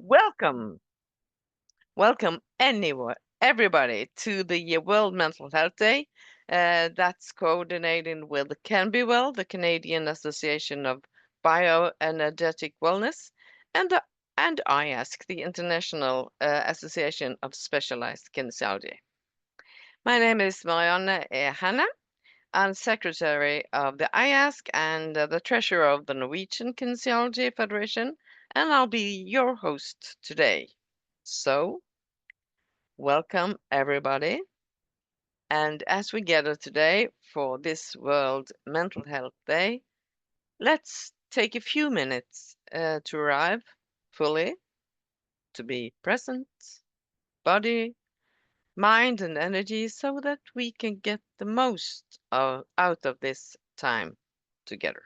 Welcome, welcome everybody to the World Mental Health Day. That's coordinating with Can Be Well, the Canadian Association of Bioenergetic Wellness, and and IASK, the International Association of Specialized Kinesiology. My name is Marianne Hanna. I'm secretary of the IASK and the treasurer of the Norwegian Kinesiology Federation, and I'll be your host today. So, welcome everybody. And as we gather today for this World Mental Health Day, let's take a few minutes to arrive fully, to be present, body, mind, and energy, so that we can get the most out of this time together.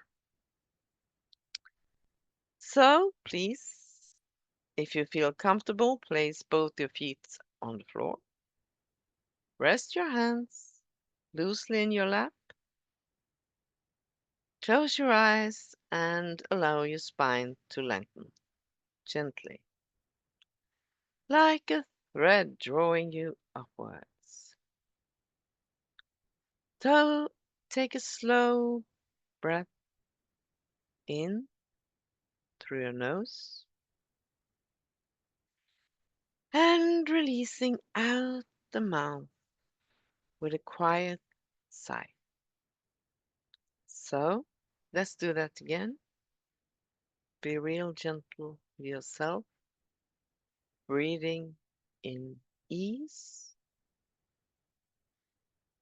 So, please, if you feel comfortable, place both your feet on the floor. Rest your hands loosely in your lap. Close your eyes and allow your spine to lengthen gently, like a thread drawing you upwards. So take a slow breath in through your nose and releasing out the mouth with a quiet sigh. So let's do that again. Be real gentle with yourself, breathing in ease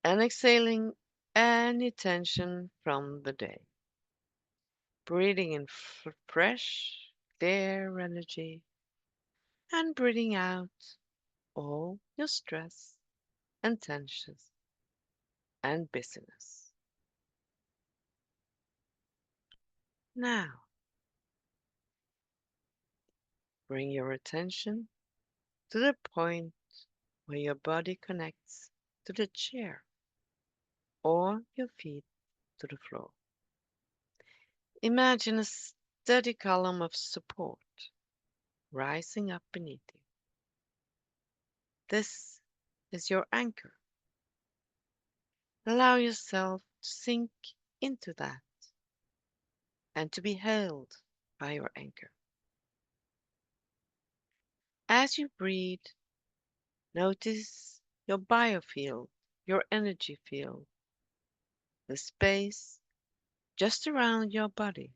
and exhaling any tension from the day. Breathing in fresh, clear energy and breathing out all your stress and tensions and busyness. Now, bring your attention to the point where your body connects to the chair or your feet to the floor. Imagine a steady column of support rising up beneath you. This is your anchor. Allow yourself to sink into that and to be held by your anchor. As you breathe, notice your biofield, your energy field, the space just around your body.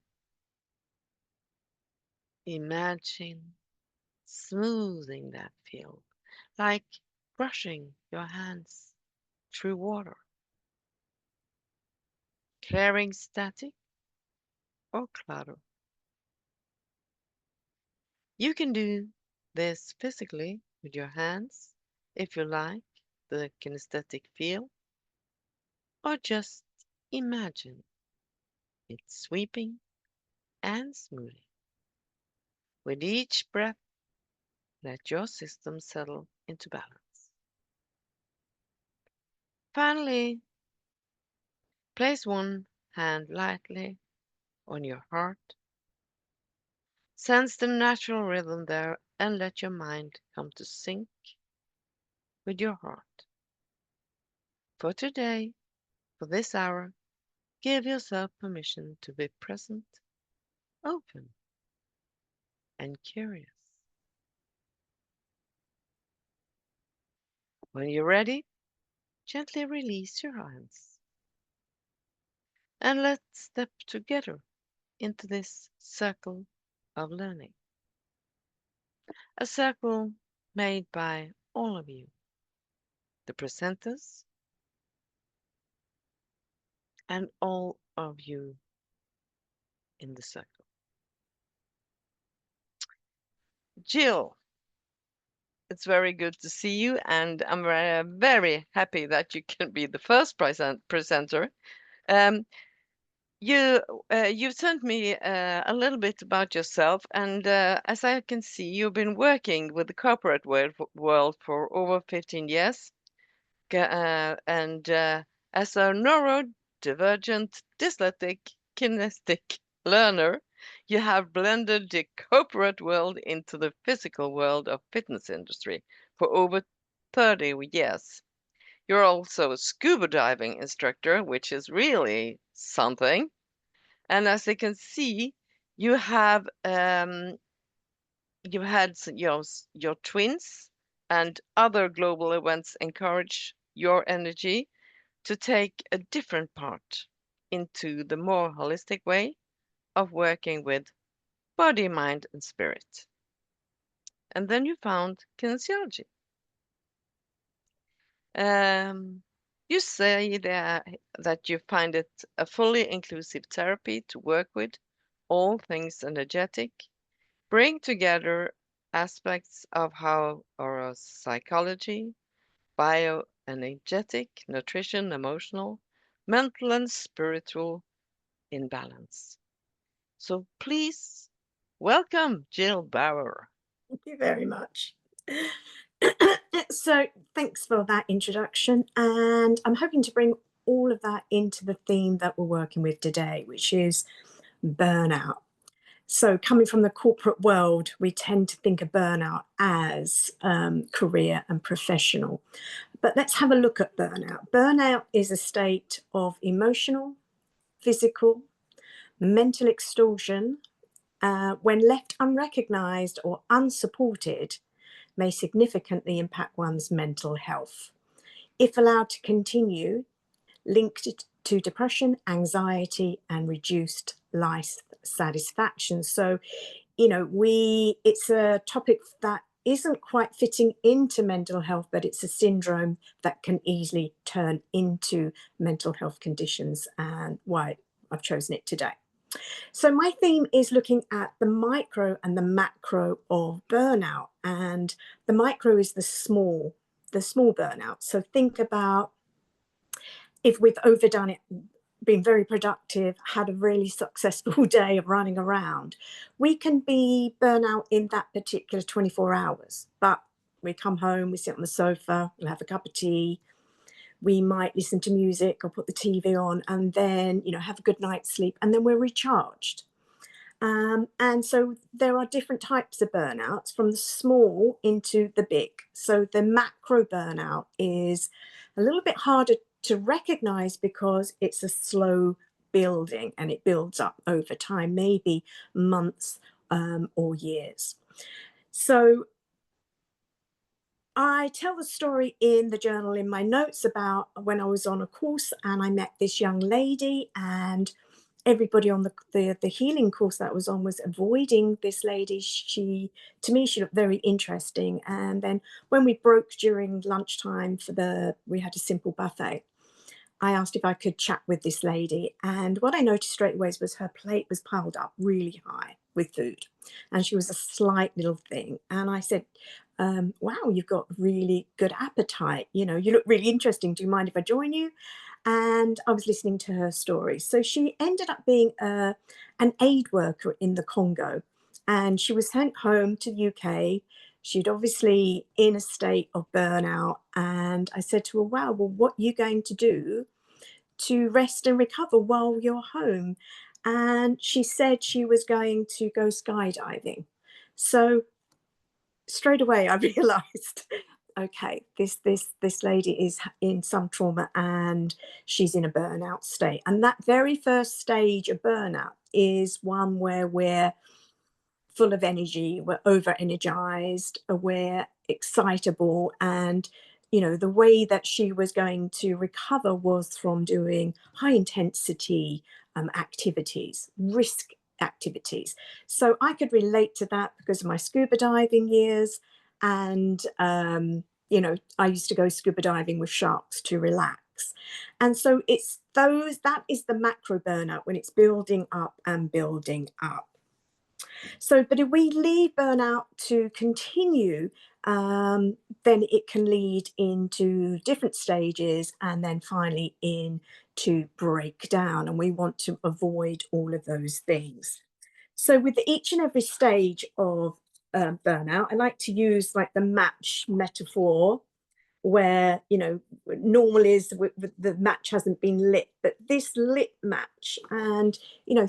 Imagine smoothing that field, like brushing your hands through water, clearing static or clutter. You can do this physically with your hands if you like the kinesthetic feel, or just imagine it sweeping and smoothing. With each breath, let your system settle into balance. Finally, place one hand lightly on your heart. Sense the natural rhythm there and let your mind come to sync with your heart. For today, for this hour, give yourself permission to be present, open, and curious. When you're ready, gently release your hands and let's step together into this circle of learning. A circle made by all of you, the presenters, and all of you in the circle. Jill, it's very good to see you, and I'm very happy that you can be the first presenter. Um, you you sent me a little bit about yourself, and as I can see, you've been working with the corporate world for over 15 years, and as a neurodivergent dyslexic kinesthetic learner, you have blended the corporate world into the physical world of fitness industry for over 30 years. You're also a scuba diving instructor, which is really something. And as you can see, you have you had your twins and other global events encourage your energy to take a different part into the more holistic way of working with body, mind, and spirit. And then you found kinesiology. You say that you find it a fully inclusive therapy to work with all things energetic, bring together aspects of how our psychology, bioenergetic, nutrition, emotional, mental, and spiritual in balance. So please welcome Jill Bauer. Thank you very much. So thanks for that introduction, and I'm hoping to bring all of that into the theme that we're working with today, which is burnout. So coming from the corporate world, we tend to think of burnout as career and professional. But let's have a look at burnout. Burnout is a state of emotional, physical, mental exhaustion when left unrecognized or unsupported, may significantly impact one's mental health. If allowed to continue, linked to depression, anxiety, and reduced life satisfaction. So, it's a topic that isn't quite fitting into mental health, but it's a syndrome that can easily turn into mental health conditions, and why I've chosen it today. So my theme is looking at the micro and the macro of burnout. And the micro is the small burnout. So think about if we've overdone it, been very productive, had a really successful day of running around, we can be burnout in that particular 24 hours. But we come home, we sit on the sofa, we'll have a cup of tea, we might listen to music or put the TV on, and then have a good night's sleep, and then we're recharged. And so there are different types of burnouts, from the small into the big. So the macro burnout is a little bit harder to recognize because it's a slow building and it builds up over time, maybe months or years. So I tell the story in the journal in my notes about when I was on a course and I met this young lady, and everybody on the healing course that I was on was avoiding this lady. To me, she looked very interesting. And then when we broke during lunchtime we had a simple buffet, I asked if I could chat with this lady. And what I noticed straight away was her plate was piled up really high with food. And she was a slight little thing. And I said, wow, you've got really good appetite. You look really interesting. Do you mind if I join you? And I was listening to her story. So she ended up being an aid worker in the Congo. And she was sent home to the UK. She'd obviously in a state of burnout. And I said to her, wow, well, what are you going to do to rest and recover while you're home? And she said she was going to go skydiving. So straight away I realized, okay, this lady is in some trauma and she's in a burnout state. And that very first stage of burnout is one where we're full of energy, we're over energized, we're excitable. And the way that she was going to recover was from doing high intensity activities, risk activities. So I could relate to that because of my scuba diving years. And I used to go scuba diving with sharks to relax. And so that is the macro burnout, when it's building up and building up. So, but if we leave burnout to continue, then it can lead into different stages and then finally into breakdown. And we want to avoid all of those things. So with each and every stage of burnout, I like to use like the match metaphor, where normal is the match hasn't been lit, but this lit match. And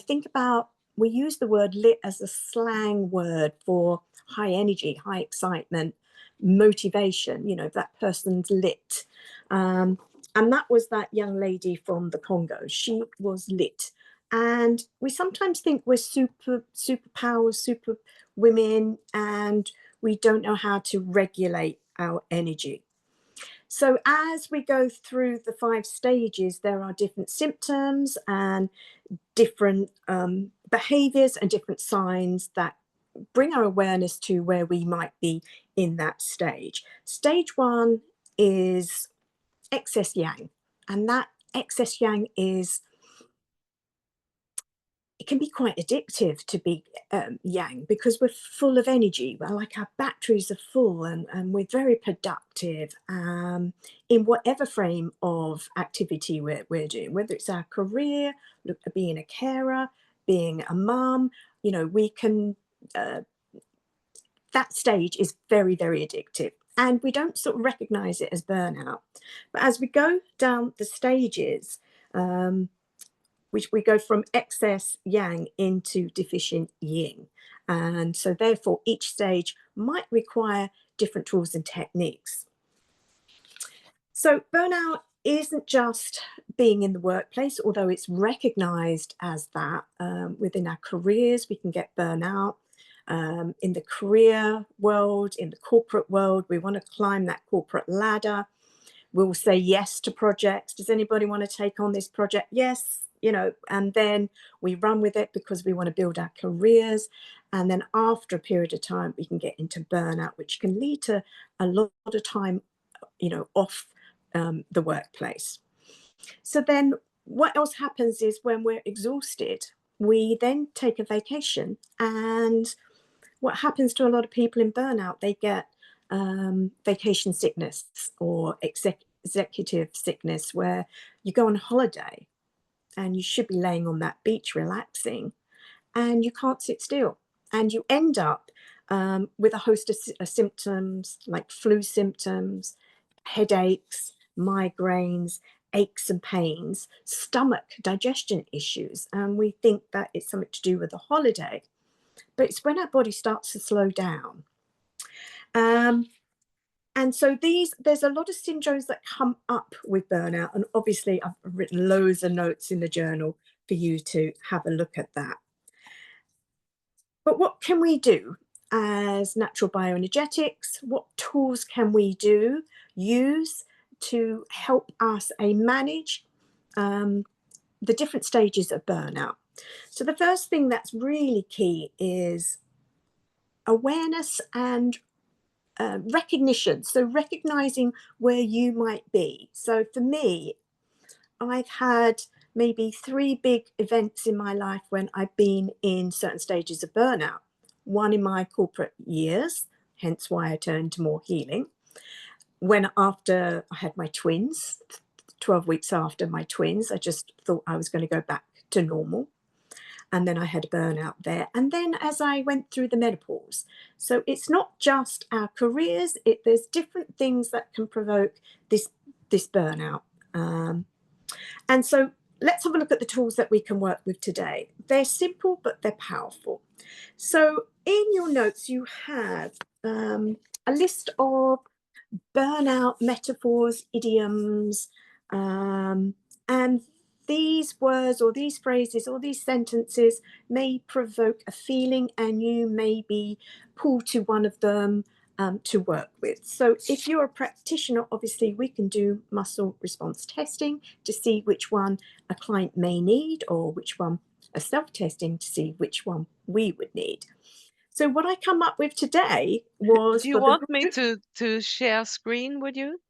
think about we use the word lit as a slang word for high energy, high excitement, motivation. You know, that person's lit. And that was that young lady from the Congo. She was lit. And we sometimes think we're superpowers, super women, and we don't know how to regulate our energy. So as we go through the 5 stages, there are different symptoms and different behaviors and different signs that bring our awareness to where we might be in that stage. Stage 1 is excess yang, and that excess yang is, it can be quite addictive to be yang, because we're full of energy. Well, like our batteries are full, and we're very productive in whatever frame of activity we're doing, whether it's our career, being a carer, being a mum. You know, we can, that stage is very, very addictive. And we don't sort of recognize it as burnout. But as we go down the stages, which we go from excess yang into deficient yin. And so therefore each stage might require different tools and techniques. So burnout isn't just being in the workplace, although it's recognized as that. Within our careers, we can get burnout. In the career world, in the corporate world, we want to climb that corporate ladder. We'll say yes to projects. Does anybody want to take on this project? Yes, you know, and then we run with it because we want to build our careers. And then after a period of time, we can get into burnout, which can lead to a lot of time, you know, off the workplace. So then what else happens is when we're exhausted, we then take a vacation. And what happens to a lot of people in burnout, they get vacation sickness or executive sickness, where you go on holiday and you should be laying on that beach relaxing, and you can't sit still. And you end up with a host of symptoms like flu symptoms, headaches, migraines, aches and pains, stomach digestion issues. And we think that it's something to do with the holiday, but it's when our body starts to slow down. And so there's a lot of syndromes that come up with burnout. And obviously I've written loads of notes in the journal for you to have a look at that. But what can we do as natural bioenergetics? What tools can we use to help us manage the different stages of burnout? So the first thing that's really key is awareness and recognition. So recognizing where you might be. So for me, I've had maybe 3 big events in my life when I've been in certain stages of burnout. One in my corporate years, hence why I turned to more healing. When after I had my twins, 12 weeks after my twins, I just thought I was going to go back to normal. And then I had a burnout there. And then as I went through the menopause. So it's not just our careers, there's different things that can provoke this burnout. And so let's have a look at the tools that we can work with today. They're simple, but they're powerful. So in your notes, you have a list of burnout metaphors, idioms, and these words or these phrases or these sentences may provoke a feeling, and you may be pulled to one of them to work with. So if you're a practitioner, obviously we can do muscle response testing to see which one a client may need, or which one, a self-testing to see which one we would need. So what I come up with today was Do you for the want me group. to share screen with you?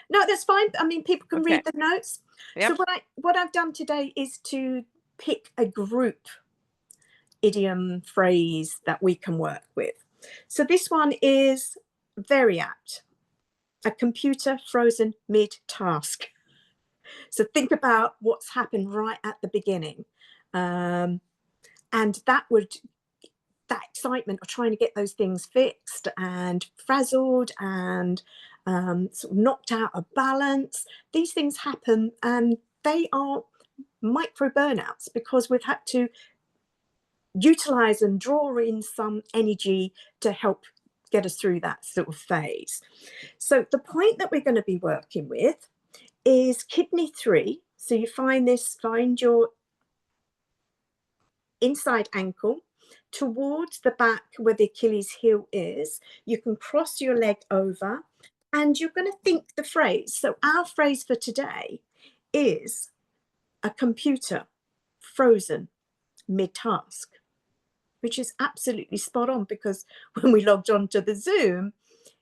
No, that's fine. I mean, people can Okay. read the notes. So Yep. what I've done today is to pick a group idiom phrase that we can work with. So this one is very apt. A computer frozen mid-task. So think about what's happened right at the beginning. And that excitement of trying to get those things fixed and frazzled and sort of knocked out of balance. These things happen, and they are micro burnouts because we've had to utilize and draw in some energy to help get us through that sort of phase. So the point that we're going to be working with is kidney 3. So you find your inside ankle towards the back where the Achilles heel is. You can cross your leg over and you're going to think the phrase. So our phrase for today is a computer frozen mid-task, which is absolutely spot on, because when we logged on to the Zoom,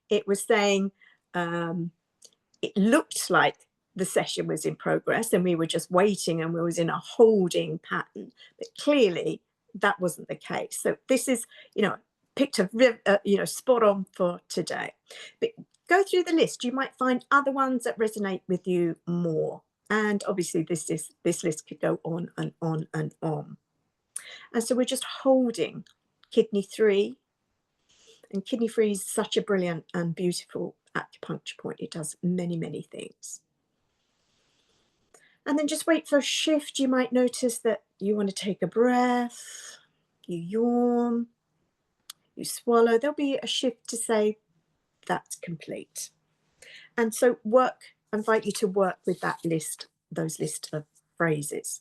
it was saying it looked like the session was in progress and we were just waiting and we was in a holding pattern, but clearly that wasn't the case. So this is, picked a spot on for today. But go through the list. You might find other ones that resonate with you more. And obviously this list could go on and on and on. And so we're just holding kidney 3. And kidney 3 is such a brilliant and beautiful acupuncture point. It does many, many things. And then just wait for a shift. You might notice that you want to take a breath, you yawn, you swallow. There'll be a shift to say that's complete. And so I invite you to work with those list of phrases.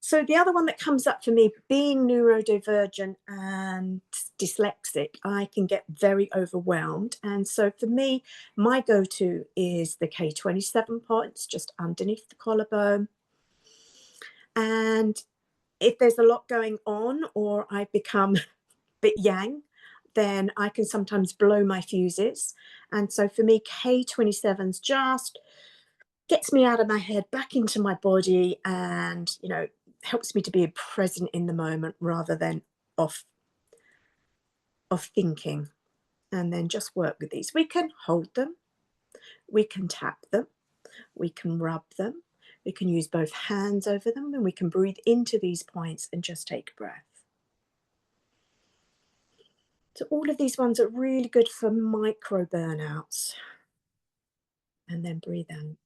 So the other one that comes up for me, being neurodivergent and dyslexic, I can get very overwhelmed. And so for me, my go-to is the K27 points just underneath the collarbone. And if there's a lot going on or I become a bit yang, then I can sometimes blow my fuses. And so for me, K27's just gets me out of my head, back into my body, and, helps me to be present in the moment rather than off thinking. And then just work with these. We can hold them, we can tap them, we can rub them, we can use both hands over them, and we can breathe into these points and just take a breath. So all of these ones are really good for micro burnouts. And then breathe out.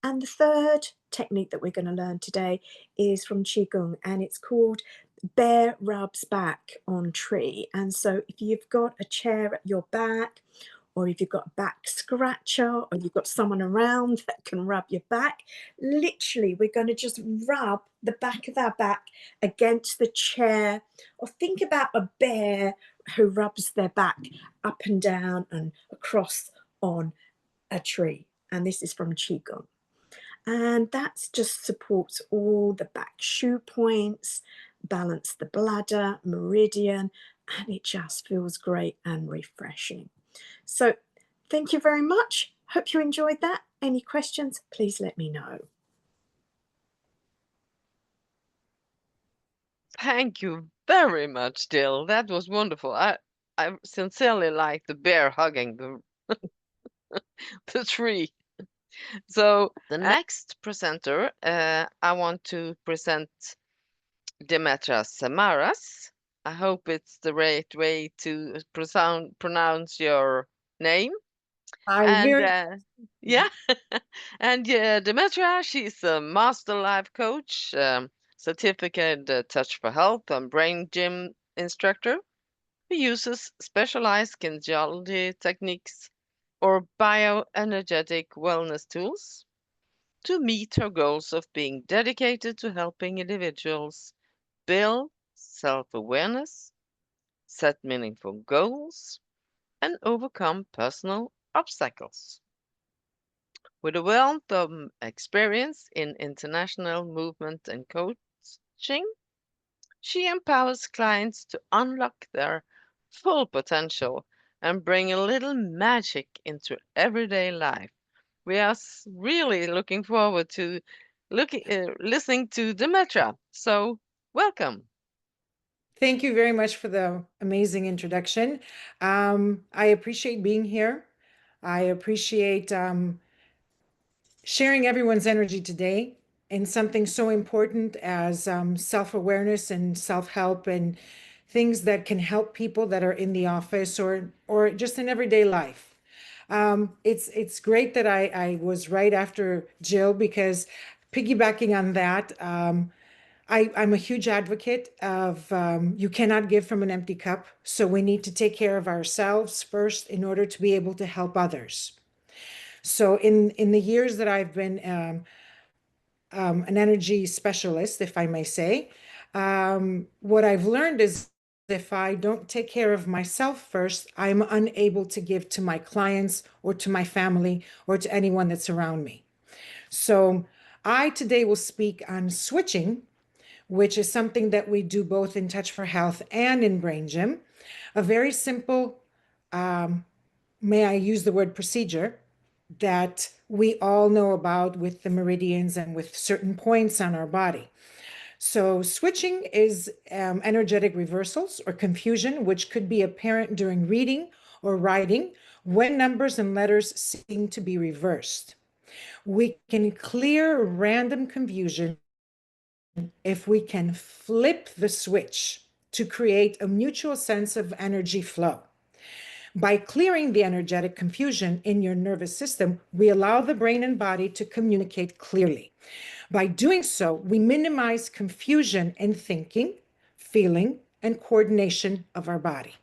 And the third technique that we're going to learn today is from Qigong, and it's called bear rubs back on tree. And so if you've got a chair at your back, or if you've got a back scratcher, or you've got someone around that can rub your back, literally we're going to just rub the back of our back against the chair, or think about a bear who rubs their back up and down and across on a tree. And this is from Qigong. And that just supports all the back shoe points, balance the bladder, meridian, and it just feels great and refreshing. So thank you very much. Hope you enjoyed that. Any questions, please let me know. Thank you very much, Dill. That was wonderful. I sincerely like the bear hugging the tree. So the next presenter, I want to present Demetra Samaras. I hope it's the right way to pronounce your name. Yeah. And Demetra, she's a master life coach, certificate touch for health and brain gym instructor who uses specialized kinesiology techniques or bioenergetic wellness tools to meet her goals of being dedicated to helping individuals build self-awareness, set meaningful goals, and overcome personal obstacles. With a wealth of experience in international movement and coaching, she empowers clients to unlock their full potential and bring a little magic into everyday life. We are really looking forward to listening to Demetra. So, welcome. Thank you very much for the amazing introduction. I appreciate being here. I appreciate sharing everyone's energy today in something so important as self-awareness and self-help and things that can help people that are in the office or just in everyday life. It's great that I was right after Jill, because piggybacking on that, I'm a huge advocate of you cannot give from an empty cup. So we need to take care of ourselves first in order to be able to help others. So in the years that I've been an energy specialist, if I may say, what I've learned is if I don't take care of myself first, I'm unable to give to my clients or to my family or to anyone that's around me. So I today will speak on switching, which is something that we do both in Touch for Health and in Brain Gym. A very simple, may I use the word procedure, that we all know about with the meridians and with certain points on our body. So switching is energetic reversals or confusion, which could be apparent during reading or writing when numbers and letters seem to be reversed. We can clear random confusion if we can flip the switch to create a mutual sense of energy flow. By clearing the energetic confusion in your nervous system, we allow the brain and body to communicate clearly. By doing so, we minimize confusion in thinking, feeling, and coordination of our body.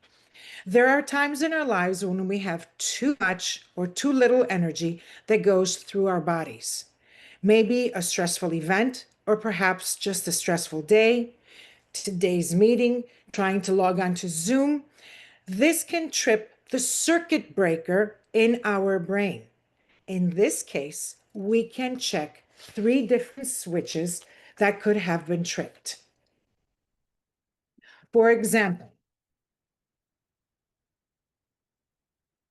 There are times in our lives when we have too much or too little energy that goes through our bodies. Maybe a stressful event, or perhaps just a stressful day, today's meeting, trying to log on to Zoom. This can trip the circuit breaker in our brain. In this case, we can check 3 different switches that could have been tripped. For example,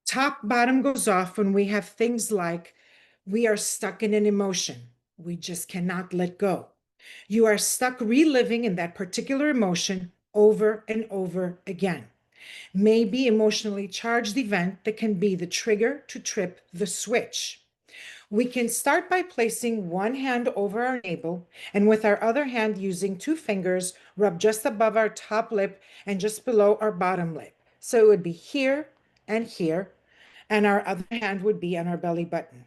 top bottom goes off when we have things like we are stuck in an emotion. We just cannot let go. You are stuck reliving in that particular emotion over and over again. Maybe emotionally charged event that can be the trigger to trip the switch. We can start by placing one hand over our navel and with our other hand using 2 fingers, rub just above our top lip and just below our bottom lip. So it would be here and here, and our other hand would be on our belly button.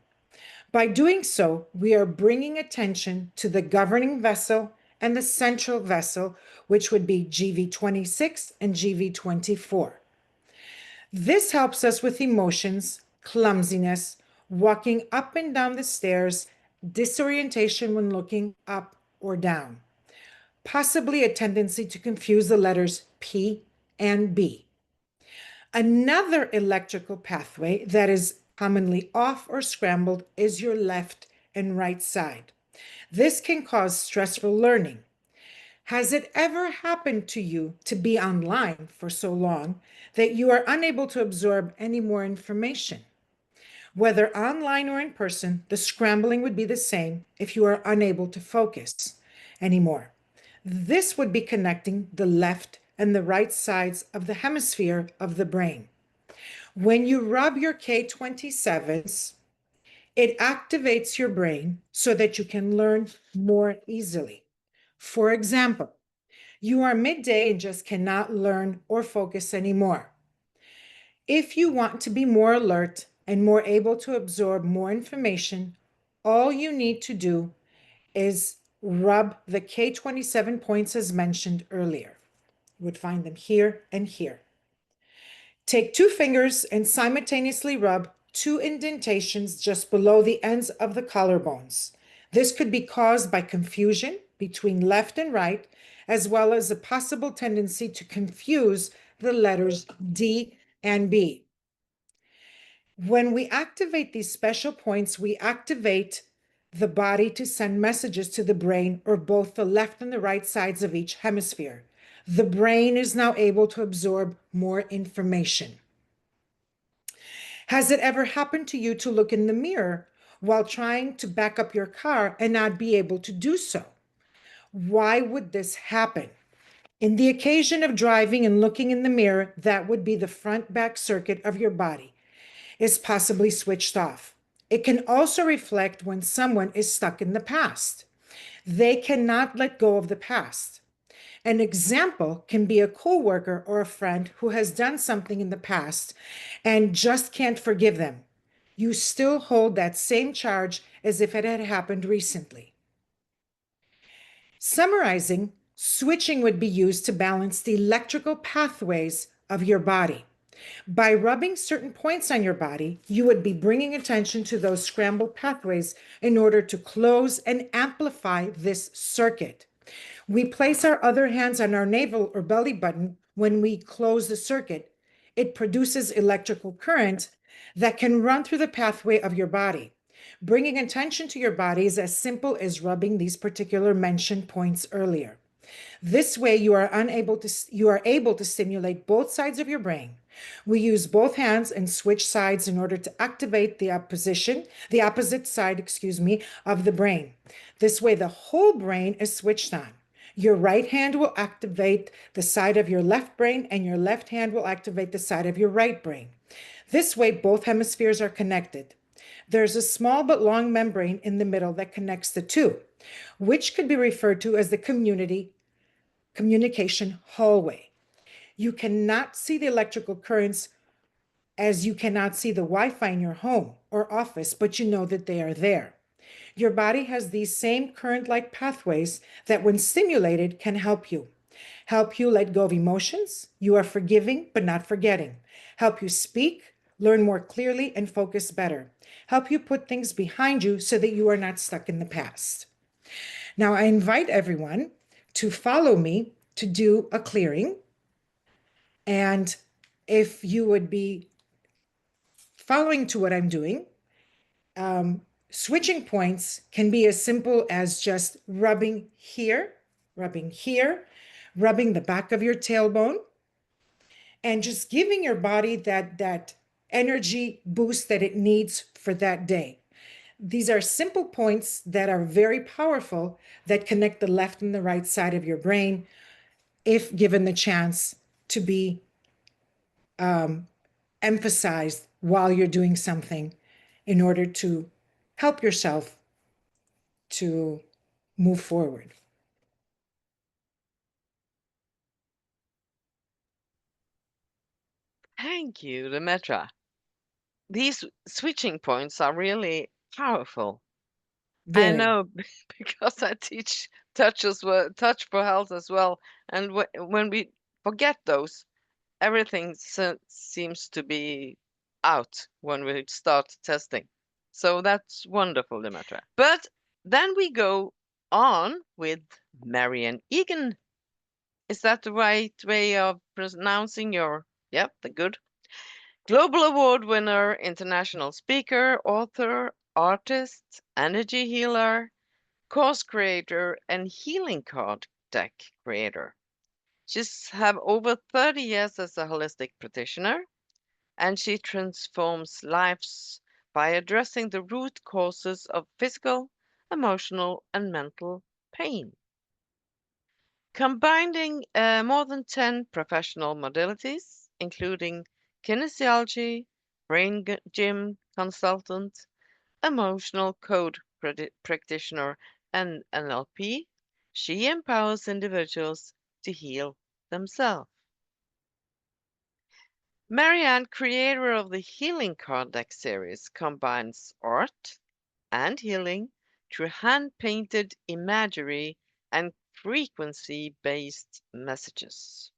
By doing so, we are bringing attention to the governing vessel and the central vessel, which would be GV26 and GV24. This helps us with emotions, clumsiness, walking up and down the stairs, disorientation when looking up or down, possibly a tendency to confuse the letters P and B. Another electrical pathway that is commonly off or scrambled is your left and right side. This can cause stressful learning. Has it ever happened to you to be online for so long that you are unable to absorb any more information? Whether online or in person, the scrambling would be the same if you are unable to focus anymore. This would be connecting the left and the right sides of the hemisphere of the brain. When you rub your K27s, it activates your brain so that you can learn more easily. For example, you are midday and just cannot learn or focus anymore. If you want to be more alert and more able to absorb more information, all you need to do is rub the K27 points as mentioned earlier. You would find them here and here. Take 2 fingers and simultaneously rub 2 indentations just below the ends of the collarbones. This could be caused by confusion between left and right, as well as a possible tendency to confuse the letters D and B. When we activate these special points, we activate the body to send messages to the brain or both the left and the right sides of each hemisphere. The brain is now able to absorb more information. Has it ever happened to you to look in the mirror while trying to back up your car and not be able to do so? Why would this happen? In the occasion of driving and looking in the mirror, that would be the front back circuit of your body is possibly switched off. It can also reflect when someone is stuck in the past. They cannot let go of the past. An example can be a coworker or a friend who has done something in the past and just can't forgive them. You still hold that same charge as if it had happened recently. Summarizing, switching would be used to balance the electrical pathways of your body. By rubbing certain points on your body, you would be bringing attention to those scrambled pathways in order to close and amplify this circuit. We place our other hands on our navel or belly button when we close the circuit. It produces electrical current that can run through the pathway of your body. Bringing attention to your body is as simple as rubbing these particular mentioned points earlier. This way you are able to stimulate both sides of your brain. We use both hands and switch sides in order to activate the opposite side, of the brain. This way the whole brain is switched on. Your right hand will activate the side of your left brain, and your left hand will activate the side of your right brain. This way both hemispheres are connected. There's a small but long membrane in the middle that connects the two, which could be referred to as the communication hallway. You cannot see the electrical currents as you cannot see the Wi-Fi in your home or office, but you know that they are there. Your body has these same current-like pathways that when stimulated can help you. Help you let go of emotions. You are forgiving but not forgetting. Help you speak, learn more clearly, and focus better. Help you put things behind you so that you are not stuck in the past. Now, I invite everyone to follow me to do a clearing. And if you would be following to what I'm doing, switching points can be as simple as just rubbing here, rubbing the back of your tailbone, and just giving your body that energy boost that it needs for that day. These are simple points that are very powerful that connect the left and the right side of your brain if given the chance to be emphasized while you're doing something in order to help yourself to move forward. Thank you, Demetra. These switching points are really powerful. I Very. know because I teach touch for health as well, and when we forget those, everything seems to be out when we start testing. So that's wonderful, Demetra. But then we go on with Marianne Egan. Is that the right way of pronouncing your? Yep, the good. Global Award winner, international speaker, author, artist, energy healer, course creator, and healing card deck creator. She's have over 30 years as a holistic practitioner, and she transforms lives by addressing the root causes of physical, emotional, and mental pain. Combining more than 10 professional modalities, including kinesiology, brain gym consultant, emotional code practitioner, and NLP, she empowers individuals to heal themselves. Marianne, creator of the Healing Card Deck series, combines art and healing through hand-painted imagery and frequency-based messages.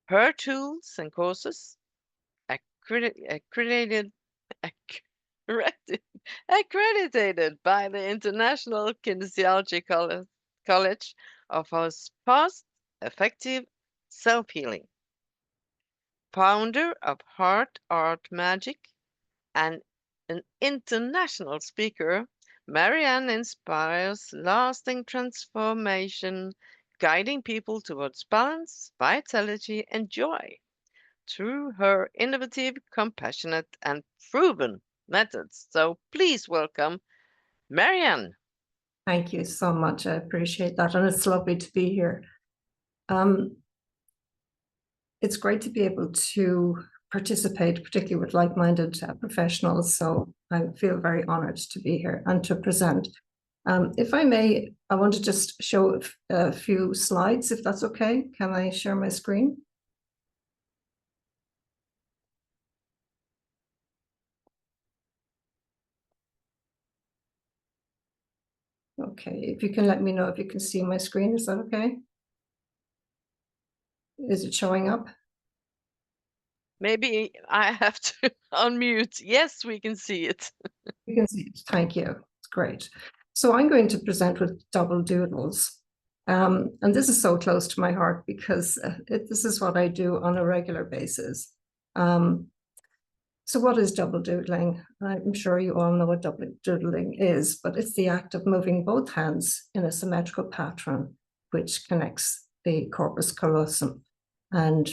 Her tools and courses, accredited, accredited by the International Kinesiology College, offers fast, effective self-healing. Founder of Heart Art Magic and an international speaker, Marianne inspires lasting transformation, guiding people towards balance, vitality, and joy through her innovative, compassionate, and proven methods. So please welcome Marianne. Thank you so much. I appreciate that. And it's lovely to be here. It's great to be able to participate, particularly with like-minded professionals. So I feel very honored to be here and to present. If I may, I want to just show a few slides, if that's okay. Can I share my screen? Okay, if you can let me know if you can see my screen, is that okay? Is it showing up? Maybe I have to unmute. Yes, we can see it. You can see it. Thank you. It's great. So I'm going to present with double doodles. And this is so close to my heart because this is what I do on a regular basis. So what is double doodling? I'm sure you all know what double doodling is, but it's the act of moving both hands in a symmetrical pattern, which connects the corpus callosum. And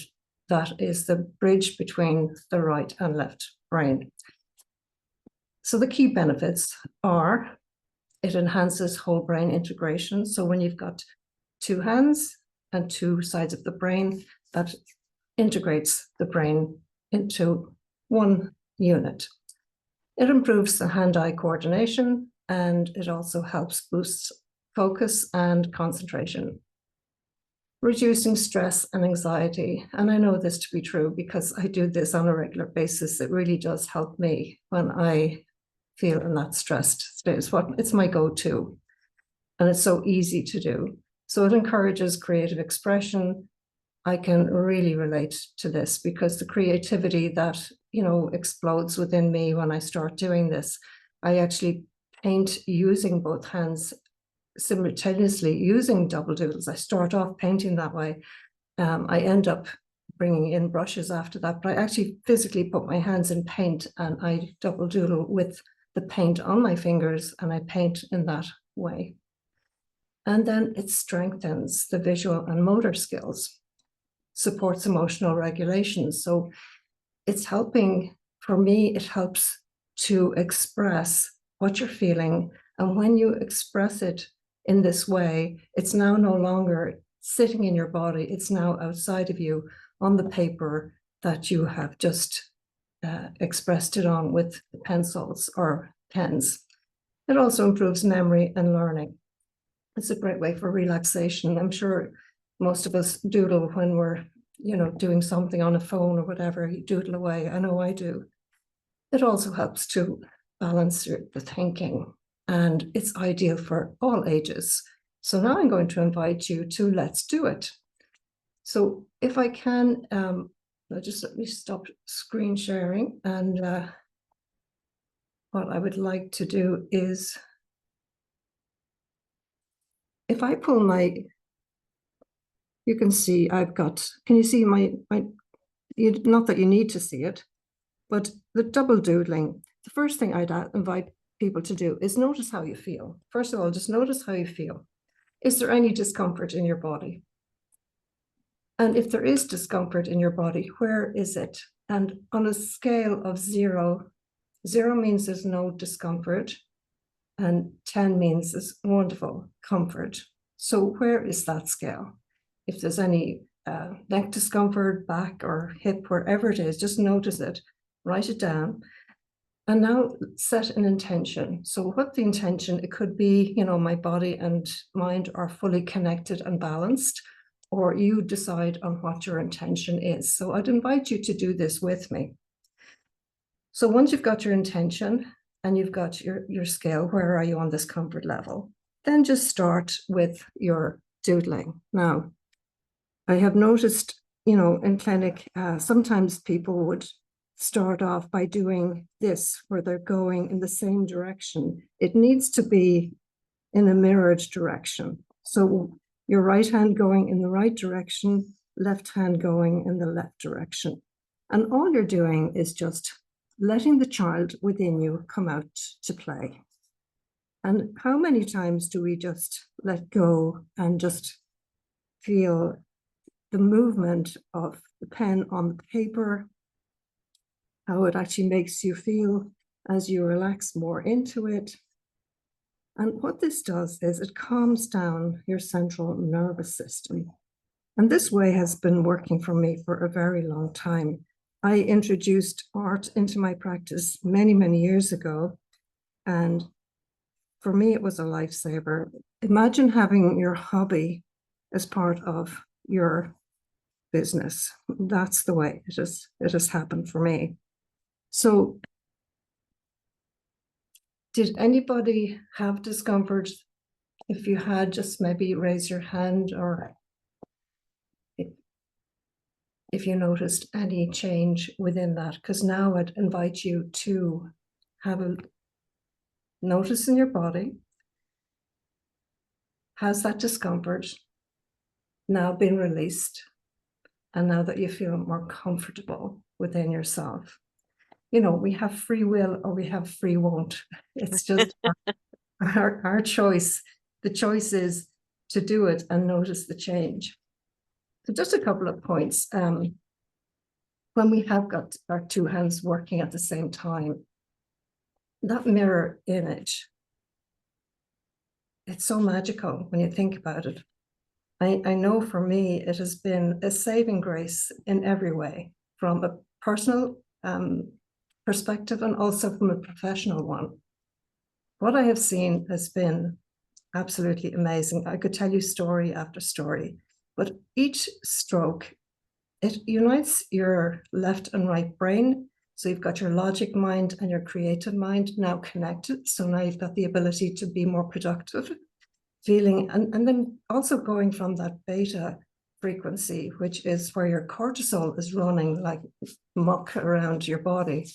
that is the bridge between the right and left brain. So the key benefits are it enhances whole brain integration. So when you've got two hands and two sides of the brain, that integrates the brain into one unit. It improves the hand-eye coordination, and it also helps boost focus and concentration. Reducing stress and anxiety. And I know this to be true because I do this on a regular basis. It really does help me when I feel in that stressed state. It's my go-to, and it's so easy to do. So it encourages creative expression. I can really relate to this because the creativity that, explodes within me when I start doing this. I actually paint using both hands simultaneously, using double doodles. I start off painting that way. I end up bringing in brushes after that, but I actually physically put my hands in paint and I double doodle with the paint on my fingers, and I paint in that way. And then it strengthens the visual and motor skills, supports emotional regulation. So it's helping, for me, it helps to express what you're feeling. And when you express it in this way, it's now no longer sitting in your body, it's now outside of you on the paper that you have just expressed it on with pencils or pens. It also improves memory and learning. It's a great way for relaxation. I'm sure most of us doodle when we're, doing something on a phone or whatever, you doodle away. I know I do. It also helps to balance the thinking, and it's ideal for all ages. So now I'm going to invite you to let's do it. So if I can, let me stop screen sharing, and what I would like to do is, if I pull you can see can you see not that you need to see it, but the double doodling, the first thing I'd invite people to do is notice how you feel. First of all, just notice how you feel. Is there any discomfort in your body? And if there is discomfort in your body, where is it? And on a scale of 0 means there's no discomfort, and 10 means there's wonderful comfort. So where is that scale? If there's any neck discomfort, back or hip, wherever it is, just notice it, write it down, and now set an intention. So what the intention, it could be, my body and mind are fully connected and balanced, or you decide on what your intention is. So I'd invite you to do this with me. So once you've got your intention and you've got your scale, where are you on this comfort level? Then just start with your doodling. Now, I have noticed, in clinic, sometimes people would start off by doing this, where they're going in the same direction. It needs to be in a mirrored direction. So your right hand going in the right direction, left hand going in the left direction. And all you're doing is just letting the child within you come out to play. And how many times do we just let go and just feel the movement of the pen on the paper, how it actually makes you feel as you relax more into it. And what this does is it calms down your central nervous system. And this way has been working for me for a very long time. I introduced art into my practice many, many years ago. And for me, it was a lifesaver. Imagine having your hobby as part of your business. That's the way it has happened for me. So did anybody have discomfort if you had, just maybe raise your hand, or if you noticed any change within that, because now I'd invite you to have a notice in your body. Has that discomfort now been released? And now that you feel more comfortable within yourself, you know, we have free will or we have free won't. It's just our choice. The choice is to do it and notice the change. So just a couple of points. When we have got our two hands working at the same time, that mirror image, it's so magical when you think about it. I know for me, it has been a saving grace in every way, from a personal perspective and also from a professional one. What I have seen has been absolutely amazing. I could tell you story after story, but each stroke, it unites your left and right brain. So you've got your logic mind and your creative mind now connected. So now you've got the ability to be more productive, feeling, and then also going from that beta frequency, which is where your cortisol is running like muck around your body.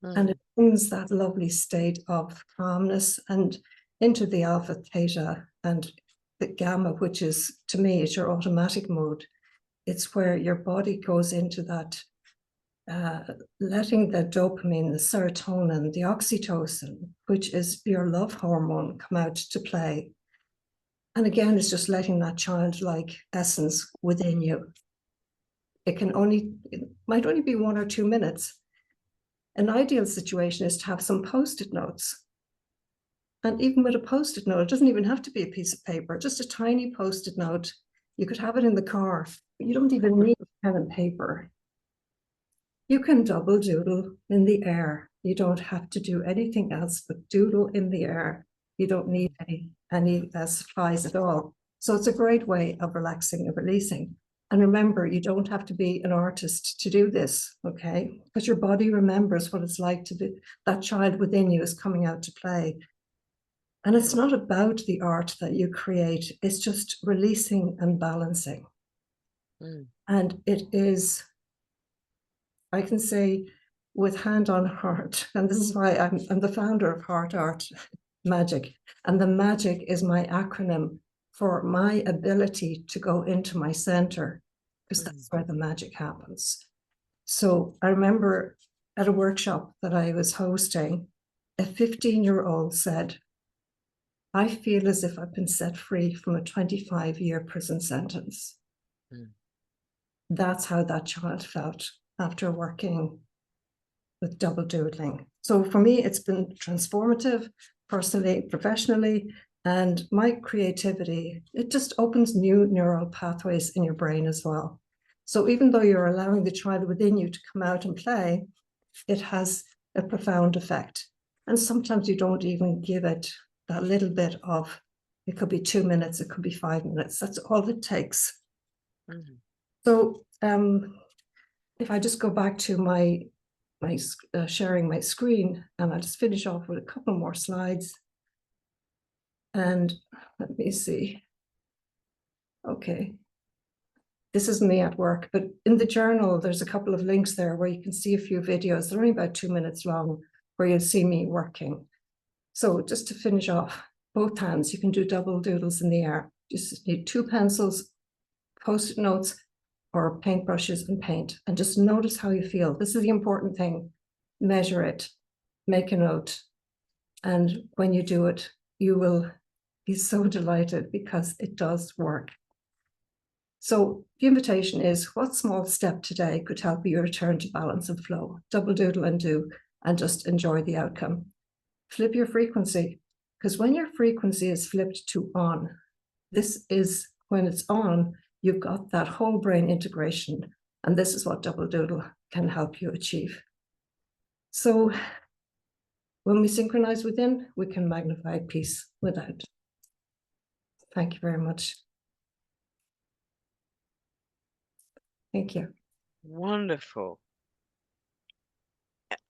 And it brings that lovely state of calmness and into the alpha, theta, and the gamma, which is, to me, is your automatic mode. It's where your body goes into that, letting the dopamine, the serotonin, the oxytocin, which is your love hormone, come out to play. And again, it's just letting that childlike essence within you. It might only be 1 or 2 minutes. An ideal situation is to have some Post-it notes. And even with a Post-it note, it doesn't even have to be a piece of paper, just a tiny Post-it note. You could have it in the car. You don't even need pen and paper. You can double doodle in the air. You don't have to do anything else but doodle in the air. You don't need any supplies at all. So it's a great way of relaxing and releasing. And remember, you don't have to be an artist to do this, okay? Because your body remembers what it's like to be, that child within you is coming out to play. And it's not about the art that you create, it's just releasing and balancing. And it is, I can say with hand on heart, and this is why I'm the founder of Heart Art Magic. And the magic is my acronym for my ability to go into my center, because that's where the magic happens. So I remember at a workshop that I was hosting, a 15-year-old said, I feel as if I've been set free from a 25-year prison sentence. That's how that child felt after working with double doodling. So for me, it's been transformative, personally, professionally, and my creativity, it just opens new neural pathways in your brain as well. So even though you're allowing the child within you to come out and play, it has a profound effect. And sometimes you don't even give it that little bit of, it could be 2 minutes, it could be 5 minutes. That's all it takes. So if I just go back to my sharing my screen, and I'll just finish off with a couple more slides. And let me see. Okay. This is me at work, but in the journal, there's a couple of links there where you can see a few videos. They're only about 2 minutes long, where you'll see me working. So just to finish off, both hands, you can do double doodles in the air. Just need 2 pencils, Post-it notes, or paintbrushes and paint, and just notice how you feel. This is the important thing. Measure it, make a note, and when you do it, you will be so delighted because it does work. So the invitation is, what small step today could help you return to balance and flow? Double doodle and do, and just enjoy the outcome. Flip your frequency, because when your frequency is flipped to on, this is when it's on, you've got that whole brain integration, and this is what double doodle can help you achieve. So when we synchronize within, we can magnify peace without. Thank you very much. Thank you. Wonderful.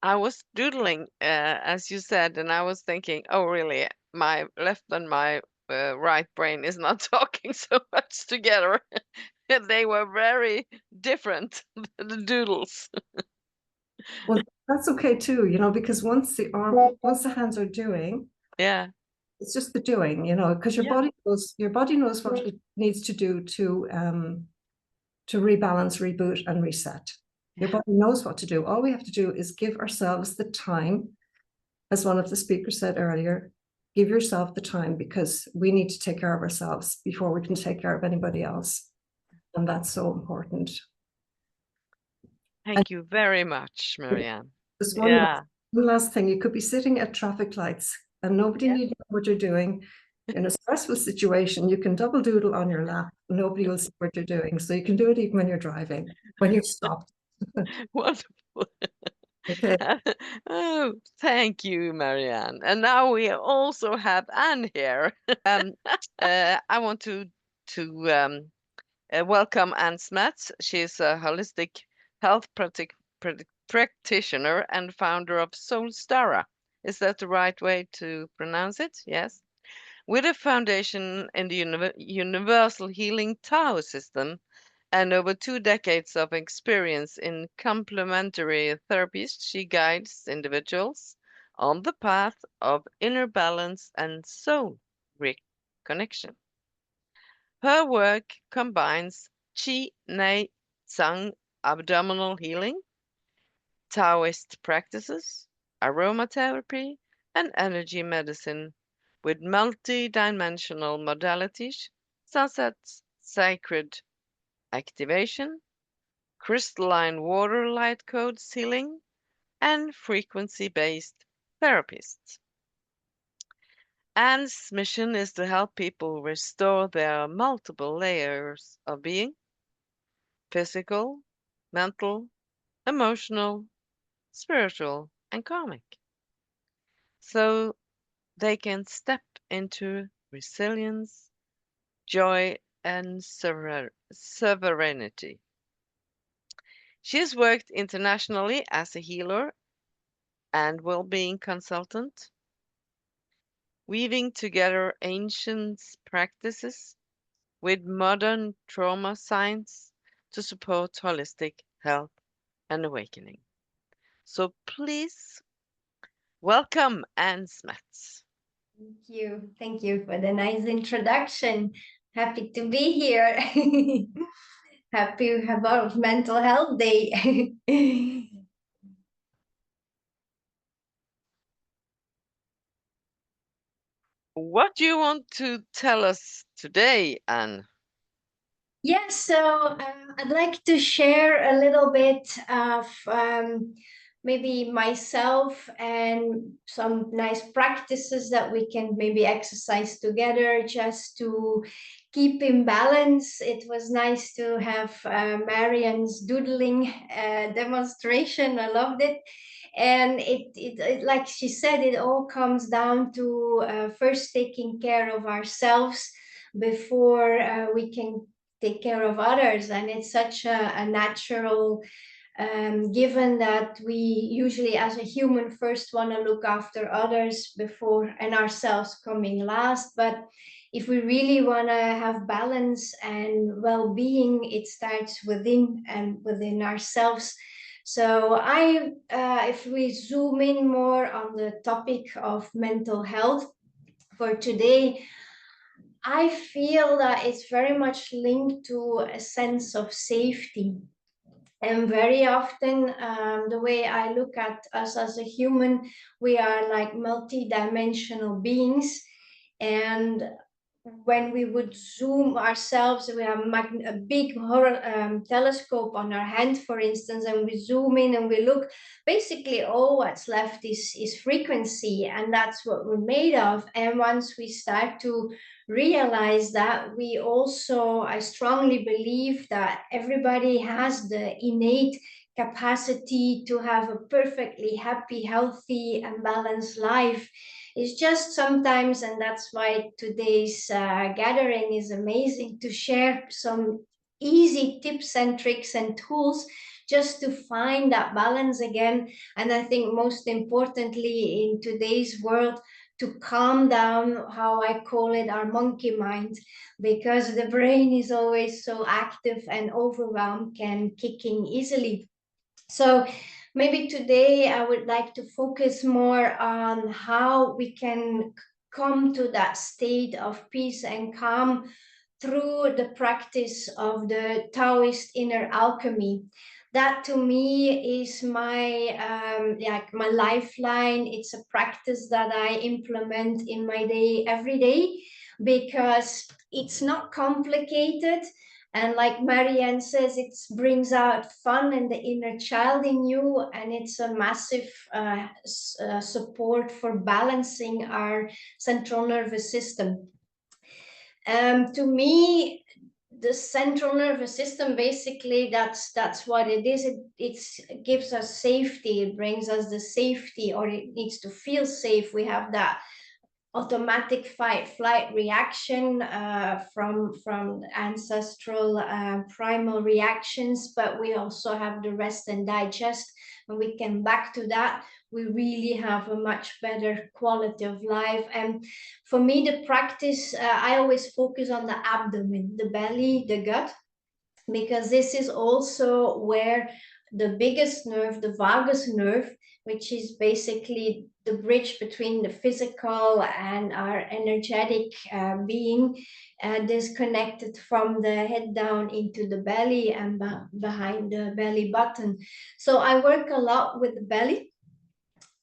I was doodling, as you said, and I was thinking, oh, really? My left and my right brain is not talking so much together. They were very different, the doodles. Well, that's okay too, because once the hands are doing, Yeah. it's just the doing, because your body knows what it needs to do to rebalance, reboot, and reset. Your body knows what to do. All we have to do is give ourselves the time, as one of the speakers said earlier. Give yourself the time, because we need to take care of ourselves before we can take care of anybody else, and that's so important. Thank you very much, Marianne. Just one last thing. You could be sitting at traffic lights and nobody needs to know what you're doing. In a stressful situation, you can double doodle on your lap. Nobody will see what you're doing. So you can do it even when you're driving, when you're stopped. Wonderful. Okay. Oh, thank you, Marianne. And now we also have Anne here. I want to welcome Anne Smets. She's a holistic health practitioner and founder of Soulstara. Is that the right way to pronounce it? Yes. With a foundation in the universal healing Tao system and over 2 decades of experience in complementary therapies, she guides individuals on the path of inner balance and soul reconnection. Her work combines Qi, Nei, Tsang, abdominal healing, Taoist practices, aromatherapy, and energy medicine with multi-dimensional modalities such as sacred activation, crystalline water light codes healing, and frequency-based therapists. Anne's mission is to help people restore their multiple layers of being: physical, mental, emotional, spiritual, and karmic, so they can step into resilience, joy, and sovereignty. She has worked internationally as a healer and well-being consultant, weaving together ancient practices with modern trauma science to support holistic health and awakening. So please welcome Anne Smets. Thank you. Thank you for the nice introduction. Happy to be here. Happy about Mental Health Day. What do you want to tell us today, Anne? Yes, so I'd like to share a little bit of maybe myself and some nice practices that we can maybe exercise together just to keep in balance. It was nice to have Marianne's doodling demonstration. I loved it. And it, like she said, it all comes down to first taking care of ourselves before we can take care of others. And it's such a natural given that we usually as a human first want to look after others before and ourselves coming last. But if we really want to have balance and well-being, it starts within and within ourselves. So if we zoom in more on the topic of mental health for today, I feel that it's very much linked to a sense of safety. And very often, the way I look at us as a human, we are like multi-dimensional beings. And when we would zoom ourselves, we have a big telescope on our hand, for instance, and we zoom in and we look, basically all what's left is frequency, and that's what we're made of. And once we start to realize that, we also, I strongly believe that everybody has the innate capacity to have a perfectly happy, healthy, and balanced life. It's just sometimes, and that's why today's gathering is amazing, to share some easy tips and tricks and tools just to find that balance again. And I think most importantly in today's world, to calm down, how I call it, our monkey mind, because the brain is always so active and overwhelmed, can kick in easily. So maybe today I would like to focus more on how we can come to that state of peace and calm through the practice of the Taoist inner alchemy. That to me is my my lifeline. It's a practice that I implement in my day every day, because it's not complicated. And like Marianne says, it brings out fun and the inner child in you, and it's a massive support for balancing our central nervous system. To me, the central nervous system, basically, that's what it is. It gives us safety. It brings us the safety, or it needs to feel safe. We have that automatic fight-flight reaction from ancestral primal reactions, but we also have the rest and digest. When we can back to that, we really have a much better quality of life. And for me, the practice, I always focus on the abdomen, the belly, the gut, because this is also where the biggest nerve, the vagus nerve, which is basically the bridge between the physical and our energetic being, disconnected from the head down into the belly and behind the belly button. So I work a lot with the belly.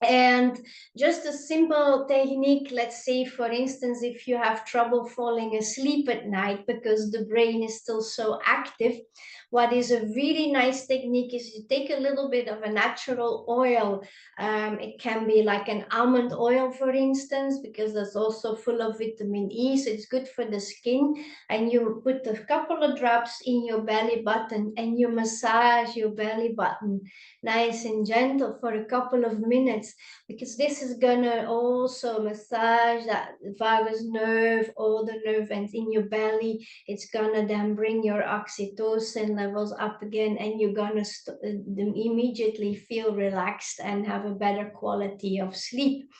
And just a simple technique, let's say, for instance, if you have trouble falling asleep at night because the brain is still so active, what is a really nice technique is you take a little bit of a natural oil. It can be like an almond oil, for instance, because that's also full of vitamin E, so it's good for the skin. And you put a couple of drops in your belly button and you massage your belly button nice and gentle for a couple of minutes, because this is gonna also massage that vagus nerve, all the nerve ends in your belly. It's gonna then bring your oxytocin levels up again, and you're gonna immediately feel relaxed and have a better quality of sleep.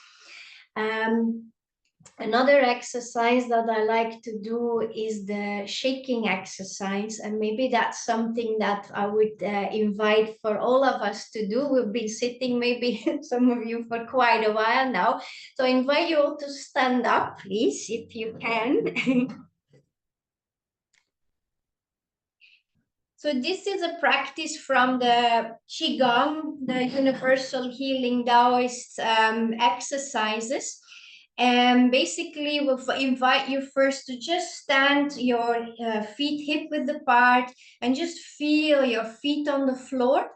Another exercise that I like to do is the shaking exercise, and maybe that's something that I would invite for all of us to do. We've been sitting, maybe some of you, for quite a while now, so I invite you all to stand up, please, if you can. So this is a practice from the Qigong, the Universal Healing Taoist exercises. And basically, we'll invite you first to just stand your feet hip width apart and just feel your feet on the floor,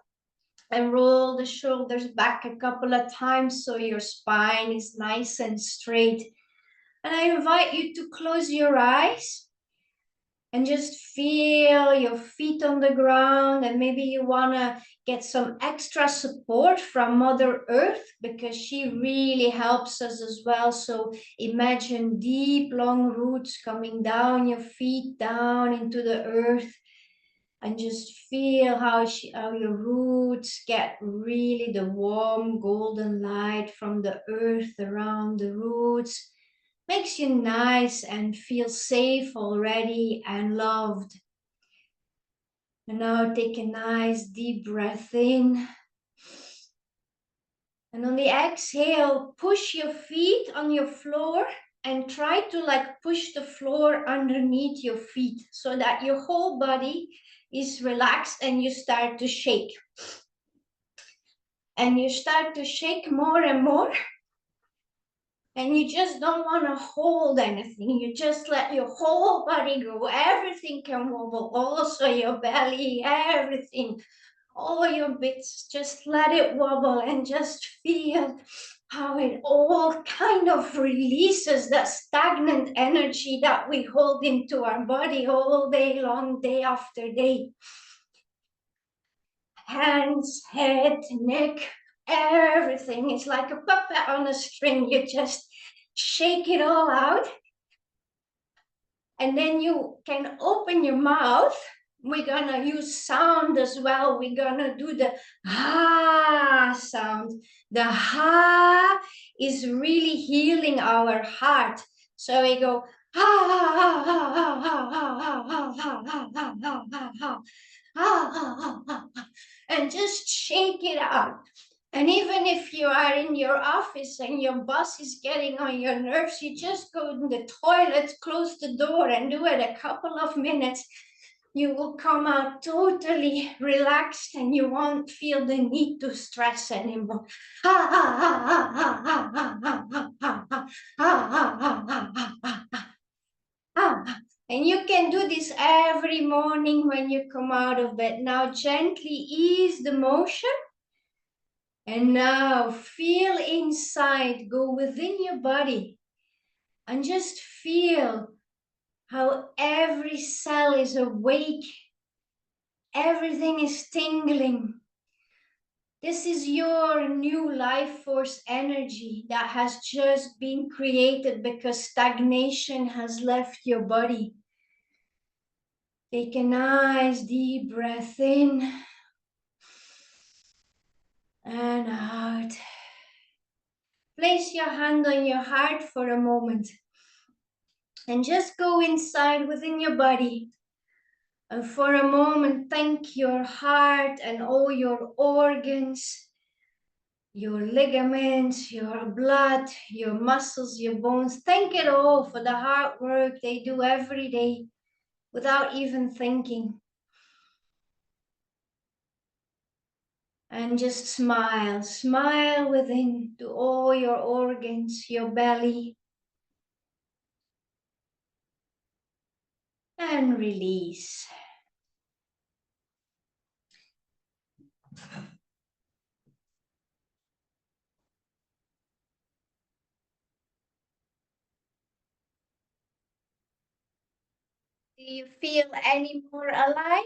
and roll the shoulders back a couple of times so your spine is nice and straight. And I invite you to close your eyes and just feel your feet on the ground. And maybe you want to get some extra support from Mother Earth, because she really helps us as well. So imagine deep, long roots coming down your feet, down into the earth. And just feel how your roots get really the warm golden light from the earth around the roots. Makes you nice and feel safe already and loved. And now take a nice deep breath in. And on the exhale, push your feet on your floor and try to push the floor underneath your feet so that your whole body is relaxed, and you start to shake. And you start to shake more and more. And you just don't want to hold anything. You just let your whole body go. Everything can wobble, also your belly, everything, all your bits. Just let it wobble and just feel how it all kind of releases that stagnant energy that we hold into our body all day long, day after day. Hands, head, neck, everything is like a puppet on a string. You just shake it all out. And then you can open your mouth we're gonna use sound as well. We're gonna do the ha sound. The ha is really healing our heart. So we go ha ha ha ha ha ha ha ha ha ha ha ha ha ha ha, and just shake it out. And even if you are in your office and your boss is getting on your nerves, you just go in the toilet, close the door, and do it a couple of minutes. You will come out totally relaxed and you won't feel the need to stress anymore. And you can do this every morning when you come out of bed. Now gently ease the motion. And now feel inside, go within your body and just feel how every cell is awake. Everything is tingling. This is your new life force energy that has just been created because stagnation has left your body. Take a nice deep breath in and out. Place your hand on your heart for a moment and just go inside within your body. And for a moment, thank your heart and all your organs, your ligaments, your blood, your muscles, your bones. Thank it all for the hard work they do every day without even thinking. And just smile, smile within to all your organs, your belly. And release. Do you feel any more alive?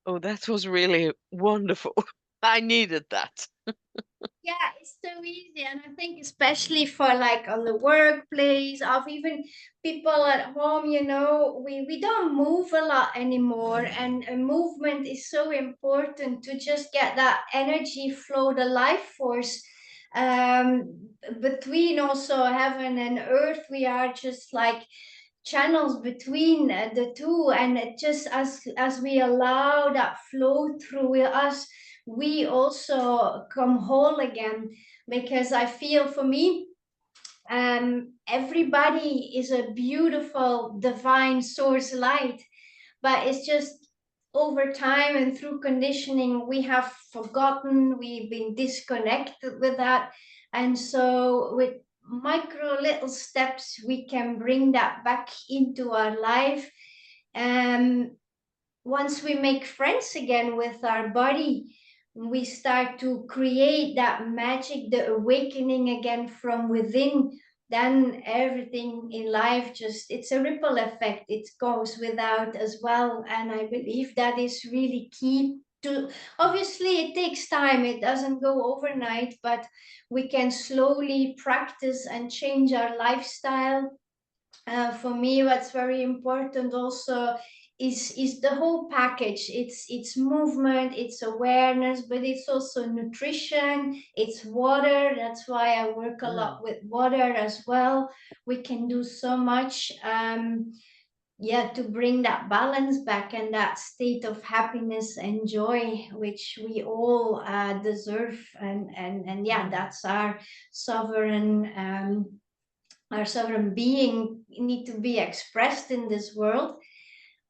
Oh, that was really wonderful. I needed that. Yeah, it's so easy. And I think especially for like on the workplace, of even people at home, you know, we don't move a lot anymore. And movement is so important to just get that energy flow, the life force between also heaven and earth. We are just like channels between the two, and it just as we allow that flow through us, we also come whole again. Because I feel for me, everybody is a beautiful divine source light, but it's just over time and through conditioning we have forgotten, we've been disconnected with that. And so with micro little steps we can bring that back into our life. And once we make friends again with our body, we start to create that magic, the awakening again from within, then everything in life just, it's a ripple effect. It goes without as well. And I believe that is really key to, obviously it takes time, it doesn't go overnight, but we can slowly practice and change our lifestyle. For me, what's very important also is the whole package. It's movement, it's awareness, but it's also nutrition, it's water. That's why I work a lot with water as well. We can do so much, yeah, to bring that balance back and that state of happiness and joy which we all deserve. And yeah, that's our sovereign our sovereign being need to be expressed in this world.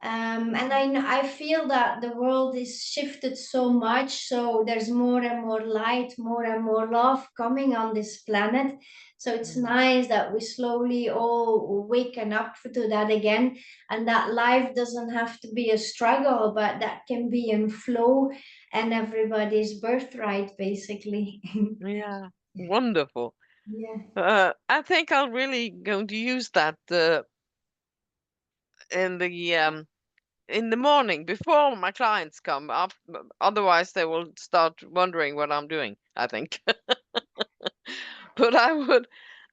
And I feel that the world is shifted so much, so there's more and more light, more and more love coming on this planet. So it's nice that we slowly all waken up to that again, and that life doesn't have to be a struggle, but that can be in flow and everybody's birthright, basically. Yeah, wonderful. Yeah. I think I'll really going to use that in the morning before my clients come up. Otherwise, they will start wondering what I'm doing, I think. But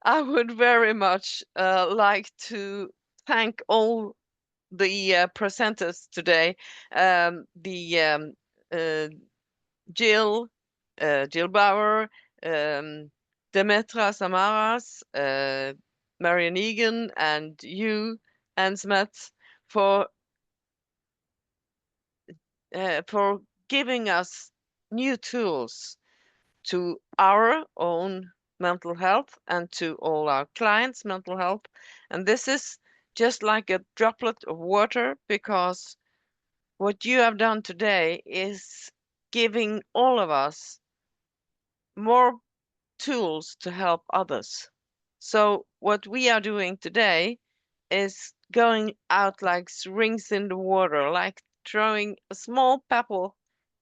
I would very much like to thank all the presenters today. Jill, Jill Bauer, Demetra Samaras, Marian Egan, and you, Anne Smets, for giving us new tools to our own mental health and to all our clients' mental health. And this is just like a droplet of water, because what you have done today is giving all of us more tools to help others. So what we are doing today is going out like rings in the water, like throwing a small pebble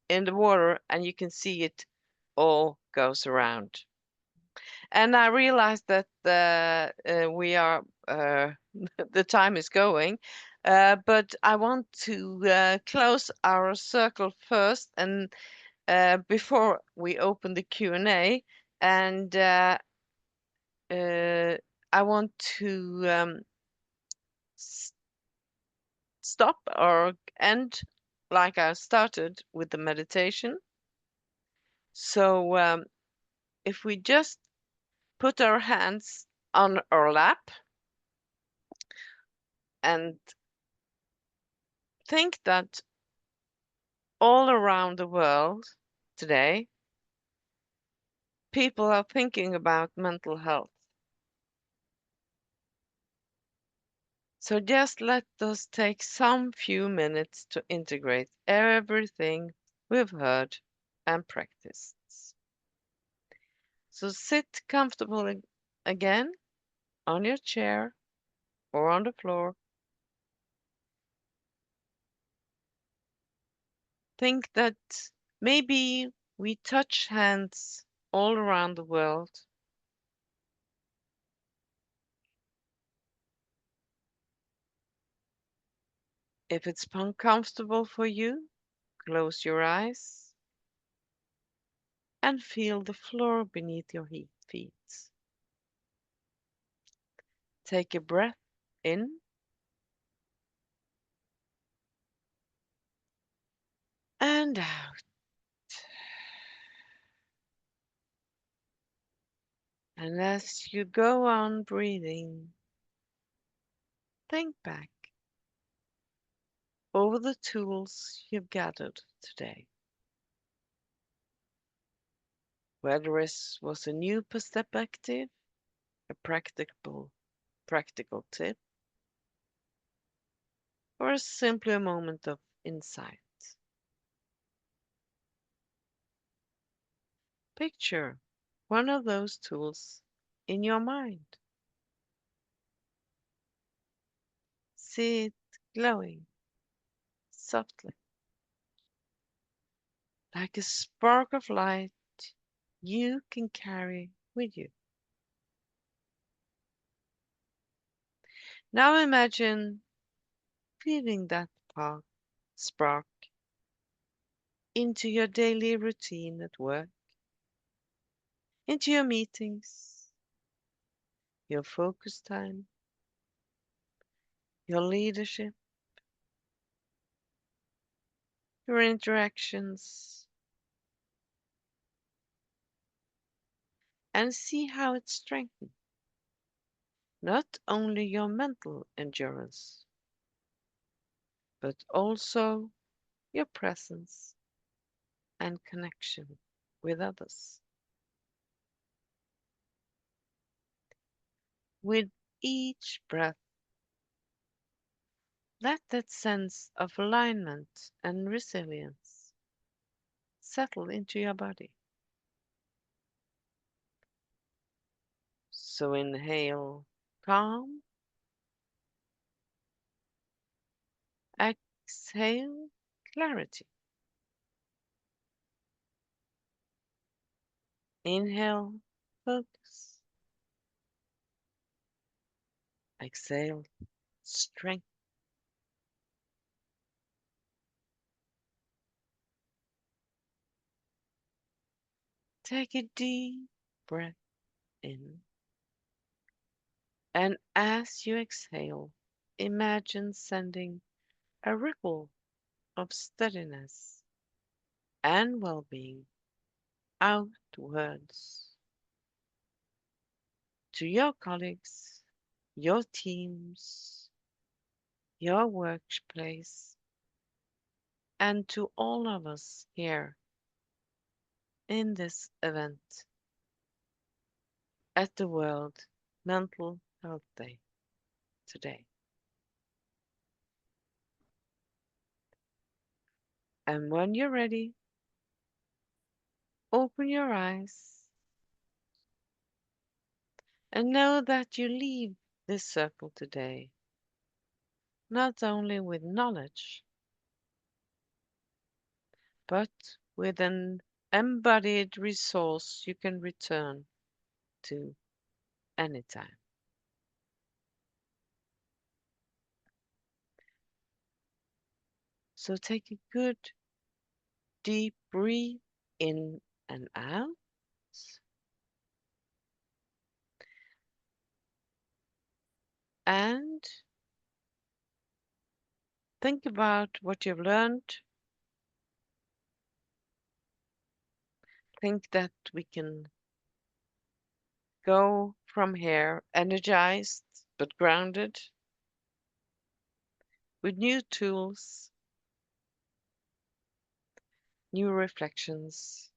in the water, and you can see it all goes around. And I realized that we are the time is going, but I want to close our circle first, and before we open the Q&A, and I want to stop or end like I started with the meditation. So if we just put our hands on our lap and think that all around the world today, people are thinking about mental health. So just let us take some few minutes to integrate everything we've heard and practiced. So sit comfortably again on your chair or on the floor. Think that maybe we touch hands all around the world. If it's uncomfortable for you, close your eyes and feel the floor beneath your feet. Take a breath in and out. And as you go on breathing, think back over the tools you've gathered today. Whether it was a new perspective, a practical tip, or simply a moment of insight. Picture one of those tools in your mind. See it glowing softly, like a spark of light you can carry with you. Now imagine feeding that spark into your daily routine at work, into your meetings, your focus time, your leadership, your interactions, and see how it strengthens not only your mental endurance, but also your presence and connection with others. With each breath, let that sense of alignment and resilience settle into your body. So inhale calm, exhale clarity. Inhale focus, exhale strength. Take a deep breath in And as you exhale, imagine sending a ripple of steadiness and well-being outwards to your colleagues, your teams, your workplace, and to all of us here in this event at the World Mental Health Day today. And when you're ready, open your eyes and know that you leave this circle today not only with knowledge, but with an embodied resource you can return to anytime. So take a good deep breath in and out. And think about what you've learned. Think that we can go from here energized but grounded with new tools, new reflections,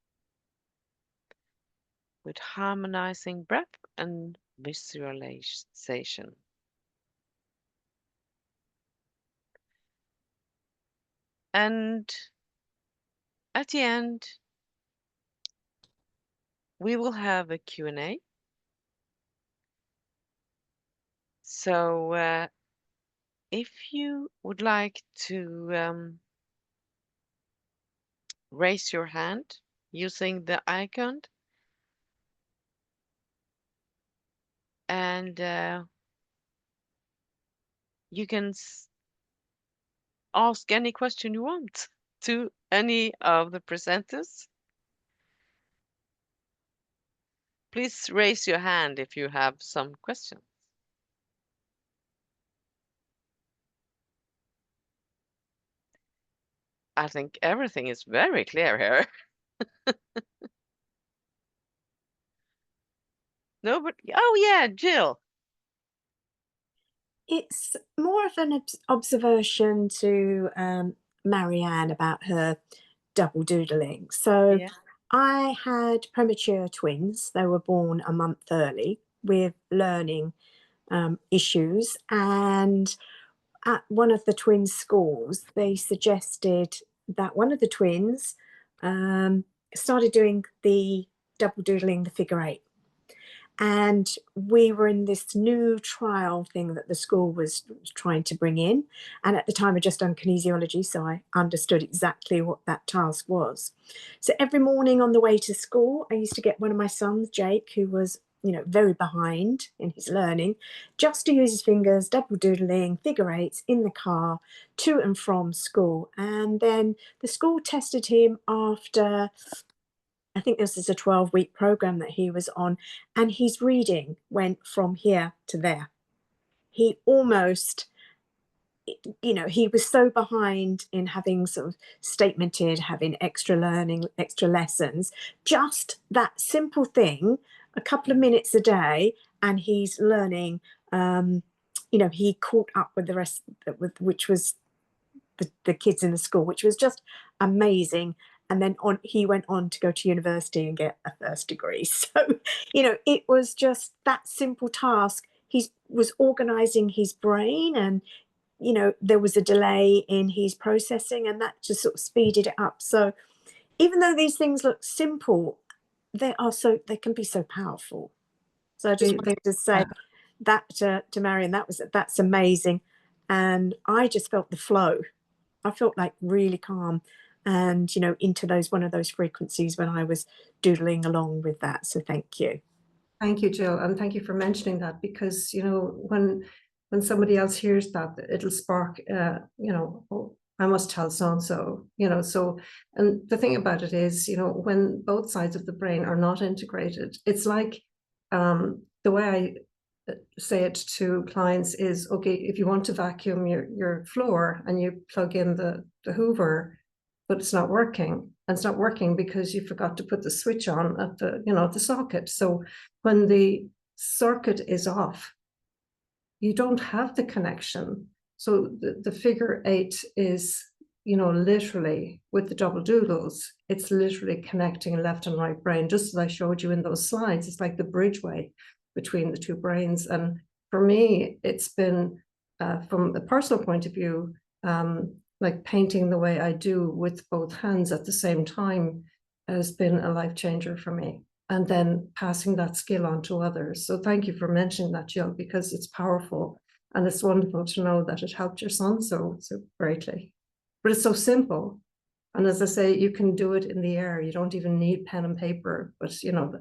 with harmonizing breath and visualization. And at the end, we will have a Q&A. So if you would like to raise your hand using the icon, and you can ask any question you want to any of the presenters. Please raise your hand if you have some questions. I think everything is very clear here. Nobody. Oh yeah, Jill. It's more of an observation to Marianne about her double doodling. So Yeah. I had premature twins. They were born a month early with learning issues. And at one of the twins' schools, they suggested that one of the twins started doing the double doodling, the figure eight. And we were in this new trial thing that the school was trying to bring in. And at the time, I'd just done kinesiology, so I understood exactly what that task was. So every morning on the way to school, I used to get one of my sons, Jake, who was, you know, very behind in his learning, just to use his fingers, double doodling, figure eights in the car to and from school. And then the school tested him after, I think this is a 12-week program that he was on, and his reading went from here to there. He almost, you know, he was so behind in having sort of statemented, having extra learning, extra lessons, just that simple thing, a couple of minutes a day, and he's learning, you know, he caught up with the rest, which was the kids in the school, which was just amazing. And then he went on to go to university and get a first degree. So, you know, it was just that simple task. He was organizing his brain, and, you know, there was a delay in his processing, and that just sort of speeded it up. So even though these things look simple, they can be so powerful. So I just wanted to say that to Marion, that's amazing. And I just felt the flow. I felt like really calm and, you know, into one of those frequencies when I was doodling along with that. So thank you. Thank you, Jill, and thank you for mentioning that, because, you know, when somebody else hears that, it'll spark, you know, oh, I must tell so-and-so, you know. So, and the thing about it is, you know, when both sides of the brain are not integrated, it's like the way say it to clients is, okay, if you want to vacuum your floor and you plug in the Hoover, but it's not working. And it's not working because you forgot to put the switch on at the, the socket. So when the circuit is off, you don't have the connection. So the figure 8 is, literally with the double doodles, it's literally connecting left and right brain, just as I showed you in those slides. It's like the bridgeway between the two brains. And for me, it's been, from a personal point of view, like painting the way I do with both hands at the same time has been a life changer for me. And then passing that skill on to others. So thank you for mentioning that, Jill, because it's powerful. And it's wonderful to know that it helped your son so greatly. But it's so simple. And as I say, you can do it in the air. You don't even need pen and paper. But,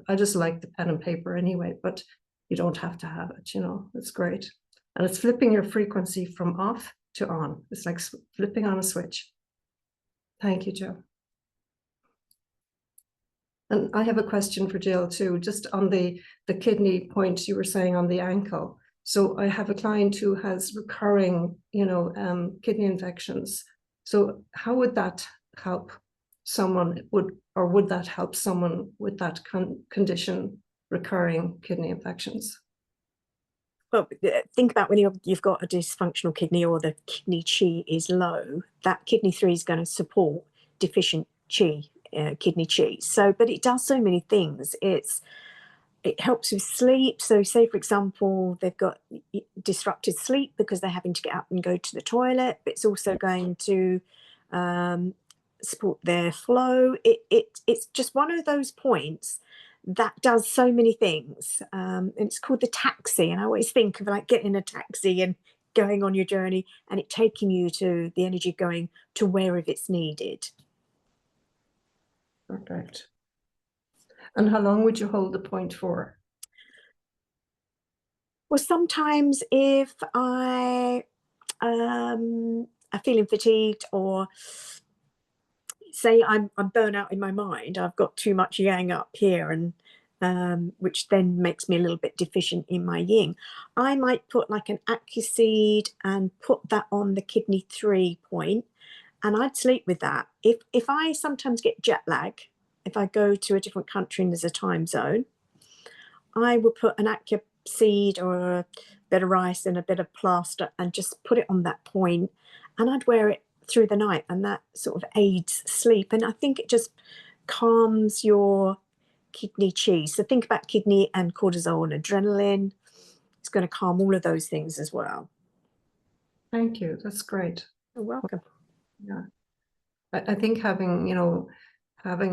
I just like the pen and paper anyway, but you don't have to have it, it's great. And it's flipping your frequency from off to on. It's like flipping on a switch. Thank you, Jill. And I have a question for Jill too, just on the kidney point you were saying on the ankle. So I have a client who has recurring, kidney infections. So how would that help someone? Would that help someone with that condition, recurring kidney infections? Well, think about when you've got a dysfunctional kidney or the kidney chi is low, that kidney 3 is going to support deficient chi, kidney chi. So, but it does so many things. It helps with sleep. So say, for example, they've got disrupted sleep because they're having to get up and go to the toilet, but it's also going to support their flow. It's just one of those points that does so many things. And it's called the taxi. And I always think of like getting a taxi and going on your journey and it taking you to the energy going to wherever it's needed. Perfect. And how long would you hold the point for? Well, sometimes if I am feeling fatigued or say I'm burnt out in my mind, I've got too much yang up here, and which then makes me a little bit deficient in my yin, I might put like an acuseed and put that on the kidney 3 point, and I'd sleep with that. If I sometimes get jet lag, if I go to a different country and there's a time zone, I will put an acuseed or a bit of rice and a bit of plaster and just put it on that point, and I'd wear it through the night, and that sort of aids sleep. And I think it just calms your kidney chi. So think about kidney and cortisol and adrenaline. It's going to calm all of those things as well. Thank you. That's great. You're welcome. Yeah. I think having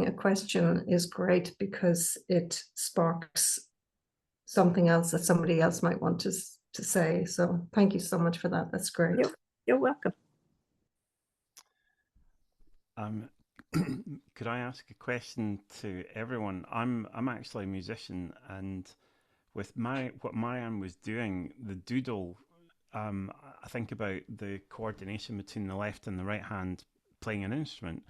a question is great because it sparks something else that somebody else might want to say. So thank you so much for that. That's great. You're welcome. Could I ask a question to everyone? I'm actually a musician, and with what Marianne was doing, the doodle, I think about the coordination between the left and the right hand playing an instrument,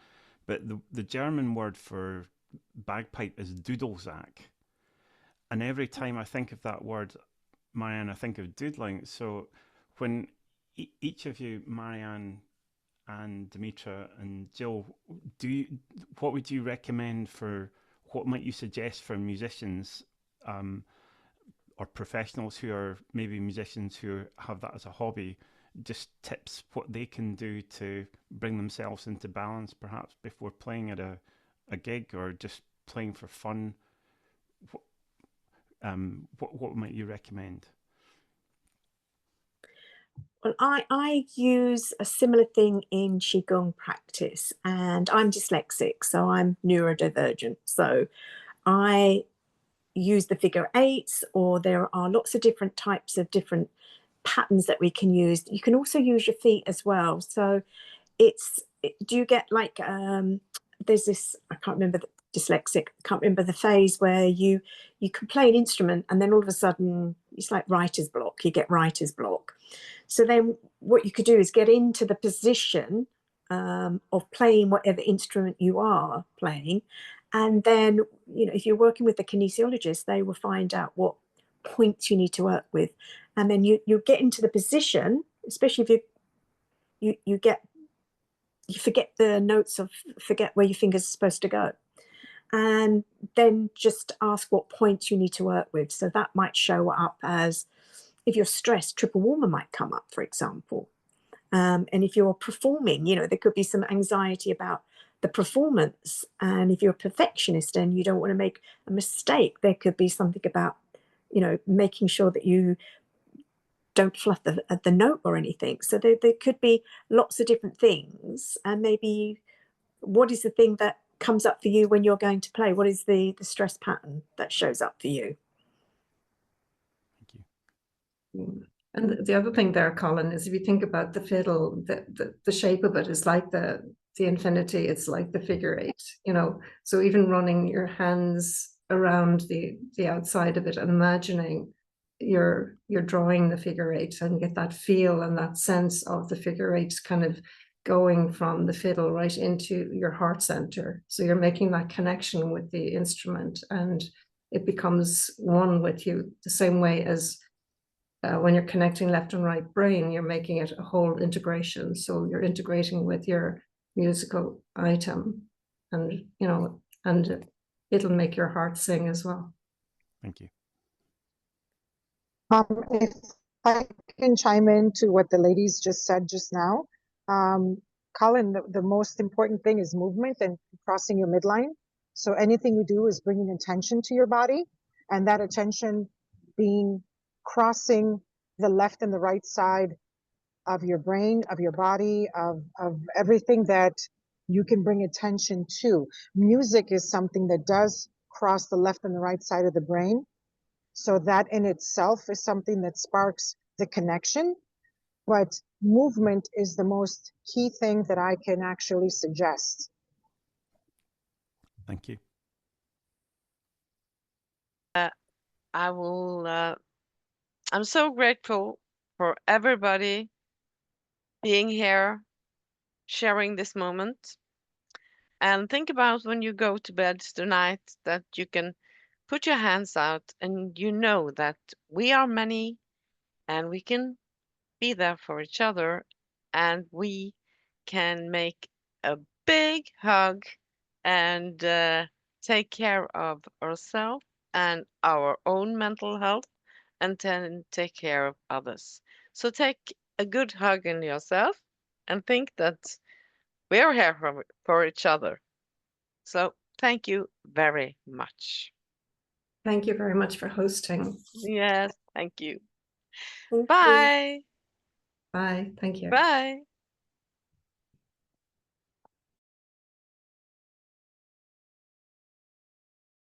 but the German word for bagpipe is Dudelsack, and every time I think of that word, Marianne, I think of doodling. So when each of you, Marianne and Dimitra and Jill, what would you recommend what might you suggest for musicians or professionals who are maybe musicians who have that as a hobby, just tips what they can do to bring themselves into balance perhaps before playing at a gig or just playing for fun? What might you recommend? Well, I use a similar thing in Qigong practice, and I'm dyslexic, so I'm neurodivergent. So I use the figure 8s, or there are lots of different types of different patterns that we can use. You can also use your feet as well. So do you get like, there's this, I can't remember, dyslexic, can't remember the phase where you can play an instrument and then all of a sudden it's like writer's block, you get writer's block. So then what you could do is get into the position of playing whatever instrument you are playing. And then, if you're working with a kinesiologist, they will find out what points you need to work with. And then you get into the position, especially if you forget the notes, of forget where your fingers are supposed to go. And then just ask what points you need to work with. So that might show up as, if you're stressed, triple warmer might come up, for example. And if you're performing, there could be some anxiety about the performance. And if you're a perfectionist and you don't want to make a mistake, there could be something about, making sure that you don't fluff the note or anything. So there could be lots of different things. And maybe, what is the thing that comes up for you when you're going to play? What is the stress pattern that shows up for you? Thank you. And the other thing there, Colin, is if you think about the fiddle, the shape of it is like the infinity. It's like the figure eight, So even running your hands around the outside of it and imagining you're drawing the figure eight, and get that feel and that sense of the figure eight kind of going from the fiddle right into your heart center. So you're making that connection with the instrument, and it becomes one with you, the same way as when you're connecting left and right brain, you're making it a whole integration. So you're integrating with your musical item, and and it'll make your heart sing as well. Thank you. If I can chime in to what the ladies just said just now, Colin, the most important thing is movement and crossing your midline. So anything you do is bringing attention to your body, and that attention being crossing the left and the right side of your brain, of your body, of everything that you can bring attention to. Music is something that does cross the left and the right side of the brain. So that in itself is something that sparks the connection. But movement is the most key thing that I can actually suggest. Thank you. I'm so grateful for everybody being here, sharing this moment. And think about when you go to bed tonight that you can put your hands out, and you know that we are many and we can be there for each other, and we can make a big hug and take care of ourselves and our own mental health, and then take care of others. So take a good hug on yourself and think that we're here for each other. So thank you very much. Thank you very much for hosting. Yes, thank you. Thank you. Bye. Bye. Thank you. Bye.